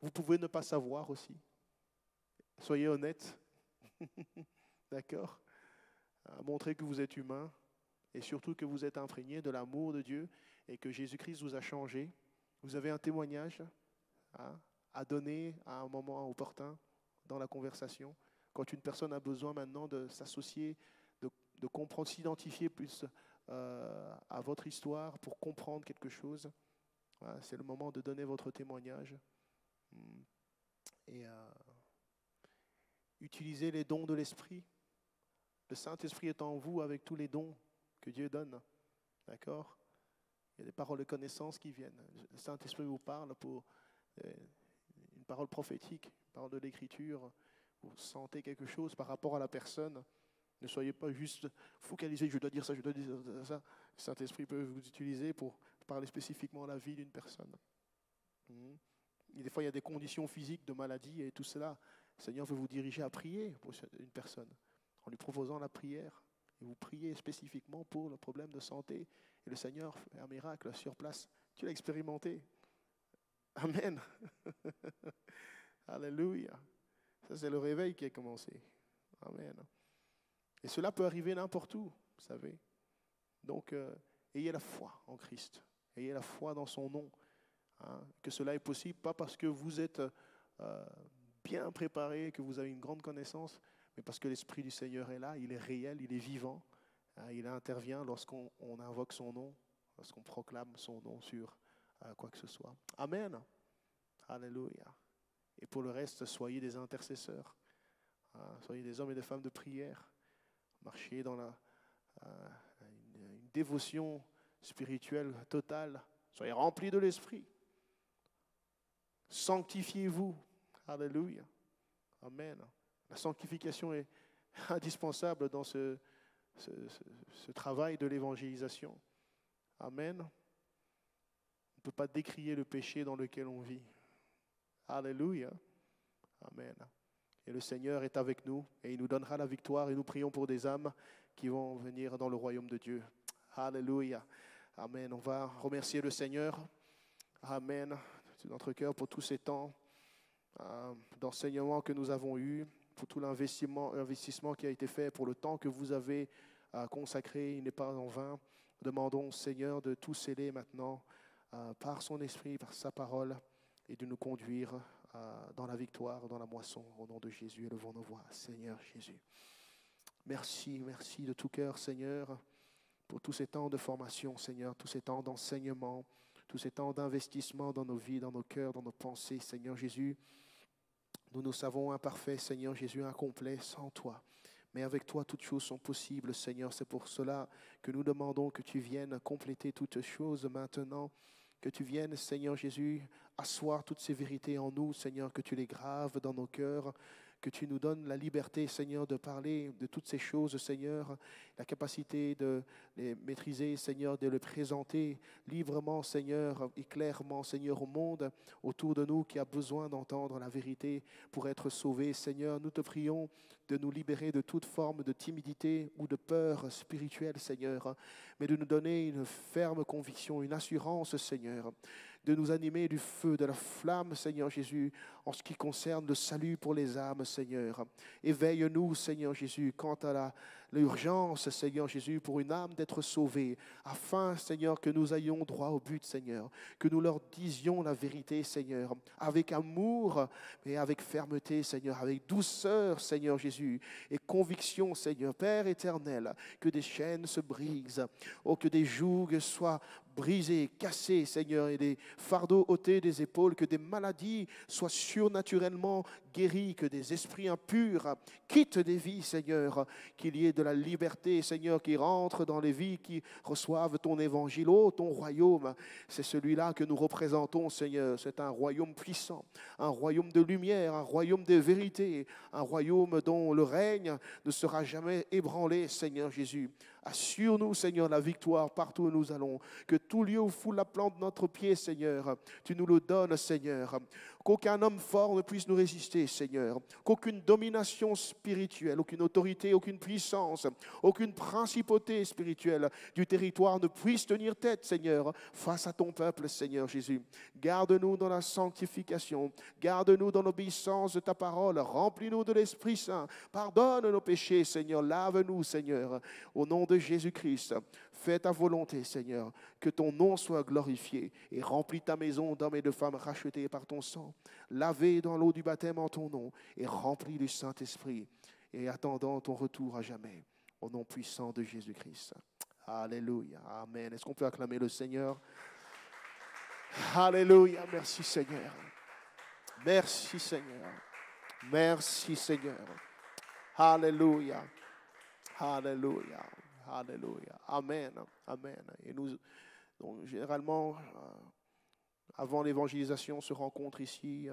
[SPEAKER 2] Vous pouvez ne pas savoir aussi. Soyez honnête. D'accord? Montrez que vous êtes humain et surtout que vous êtes imprégné de l'amour de Dieu et que Jésus-Christ vous a changé. Vous avez un témoignage à donner à un moment opportun dans la conversation. Quand une personne a besoin maintenant de s'associer, de comprendre, s'identifier plus à votre histoire pour comprendre quelque chose, c'est le moment de donner votre témoignage. Et utilisez les dons de l'Esprit. Le Saint-Esprit est en vous avec tous les dons que Dieu donne. D'accord? Il y a des paroles de connaissance qui viennent. Le Saint-Esprit vous parle pour une parole prophétique, une parole de l'Écriture. Vous sentez quelque chose par rapport à la personne. Ne soyez pas juste focalisé, je dois dire ça, je dois dire ça. Le Saint-Esprit peut vous utiliser pour parler spécifiquement à la vie d'une personne. Et des fois, il y a des conditions physiques de maladie et tout cela. Le Seigneur veut vous diriger à prier pour une personne, en lui proposant la prière. Et vous priez spécifiquement pour le problème de santé. Et le Seigneur fait un miracle sur place. Tu l'as expérimenté. Amen. Alléluia. Ça, c'est le réveil qui a commencé. Amen. Et cela peut arriver n'importe où, vous savez. Donc, ayez la foi en Christ. Ayez la foi dans son nom. Que cela est possible, pas parce que vous êtes bien préparé, que vous avez une grande connaissance, mais parce que l'Esprit du Seigneur est là, il est réel, il est vivant. Il intervient lorsqu'on invoque son nom, lorsqu'on proclame son nom sur quoi que ce soit. Amen. Alléluia. Et pour le reste, soyez des intercesseurs. Soyez des hommes et des femmes de prière. Marchez dans une dévotion spirituelle totale. Soyez remplis de l'Esprit. Sanctifiez-vous. Alléluia. Amen. La sanctification est indispensable dans ce travail de l'évangélisation. Amen. On ne peut pas décrier le péché dans lequel on vit. Alléluia. Amen. Et le Seigneur est avec nous et il nous donnera la victoire et nous prions pour des âmes qui vont venir dans le royaume de Dieu. Alléluia. Amen. On va remercier le Seigneur. Amen. De notre cœur pour tous ces temps d'enseignement que nous avons eu, pour tout l'investissement qui a été fait, pour le temps que vous avez consacré. Il n'est pas en vain. Demandons au Seigneur de tout sceller maintenant par son esprit, par sa parole et de nous conduire dans la victoire, dans la moisson. Au nom de Jésus, élevons nos voix. Seigneur Jésus. Merci, merci de tout cœur, Seigneur, pour tous ces temps de formation, Seigneur, tous ces temps d'enseignement, tous ces temps d'investissement dans nos vies, dans nos cœurs, dans nos pensées, Seigneur Jésus.
[SPEAKER 1] Nous nous savons imparfaits, Seigneur Jésus, incomplets sans toi. Mais avec toi, toutes choses sont possibles, Seigneur. C'est pour cela que nous demandons que tu viennes compléter toutes choses maintenant. Que tu viennes, Seigneur Jésus, asseoir toutes ces vérités en nous, Seigneur, que tu les graves dans nos cœurs. Que tu nous donnes la liberté, Seigneur, de parler de toutes ces choses, Seigneur, la capacité de les maîtriser, Seigneur, de les présenter librement, Seigneur, et clairement, Seigneur, au monde autour de nous qui a besoin d'entendre la vérité pour être sauvé. Seigneur, nous te prions de nous libérer de toute forme de timidité ou de peur spirituelle, Seigneur, mais de nous donner une ferme conviction, une assurance, Seigneur, de nous animer du feu, de la flamme, Seigneur Jésus, en ce qui concerne le salut pour les âmes, Seigneur. Éveille-nous, Seigneur Jésus, quant à l'urgence, Seigneur Jésus, pour une âme d'être sauvée, afin, Seigneur, que nous ayons droit au but, Seigneur, que nous leur disions la vérité, Seigneur, avec amour, mais avec fermeté, Seigneur, avec douceur, Seigneur Jésus, et conviction, Seigneur, Père éternel, que des chaînes se brisent, oh, que des jougs soient brisés, cassés, Seigneur, et des fardeaux ôtés des épaules, que des maladies soient surnaturellement guéries, que des esprits impurs quittent des vies, Seigneur, qu'il y ait de la liberté, Seigneur, qui rentre dans les vies qui reçoivent ton évangile. Oh, ton royaume, c'est celui-là que nous représentons, Seigneur. C'est un royaume puissant, un royaume de lumière, un royaume de vérité, un royaume dont le règne ne sera jamais ébranlé, Seigneur Jésus. Assure-nous, Seigneur, la victoire partout où nous allons. Que tout lieu où foule la plante de notre pied, Seigneur, tu nous le donnes, Seigneur. Qu'aucun homme fort ne puisse nous résister, Seigneur. Qu'aucune domination spirituelle, aucune autorité, aucune puissance, aucune principauté spirituelle du territoire ne puisse tenir tête, Seigneur, face à ton peuple, Seigneur Jésus. Garde-nous dans la sanctification. Garde-nous dans l'obéissance de ta parole. Remplis-nous de l'Esprit Saint. Pardonne nos péchés, Seigneur. Lave-nous, Seigneur. Au nom de Jésus-Christ, fais ta volonté, Seigneur, que ton nom soit glorifié et remplis ta maison d'hommes et de femmes rachetés par ton sang, lavés dans l'eau du baptême en ton nom et remplis du Saint-Esprit et attendant ton retour à jamais, au nom puissant de Jésus-Christ. Alléluia, amen. Est-ce qu'on peut acclamer le Seigneur? Alléluia, merci Seigneur. Merci Seigneur. Merci Seigneur. Alléluia. Alléluia, alléluia, amen, amen. Et nous, donc, généralement, avant l'évangélisation, on se rencontre ici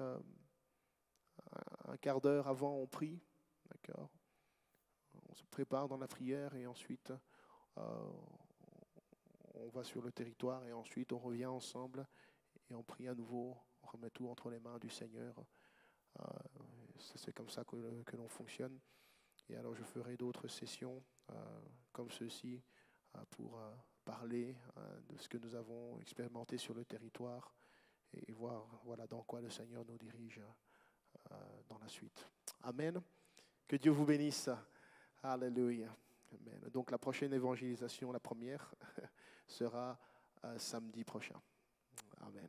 [SPEAKER 1] un quart d'heure avant, on prie, d'accord. On se prépare dans la prière et ensuite on va sur le territoire et ensuite on revient ensemble et on prie à nouveau, on remet tout entre les mains du Seigneur. C'est comme ça que l'on fonctionne. Et alors je ferai d'autres sessions comme ceci pour parler de ce que nous avons expérimenté sur le territoire et voir voilà, dans quoi le Seigneur nous dirige dans la suite. Amen. Que Dieu vous bénisse. Alléluia. Amen. Donc la prochaine évangélisation, la première, sera samedi prochain. Amen.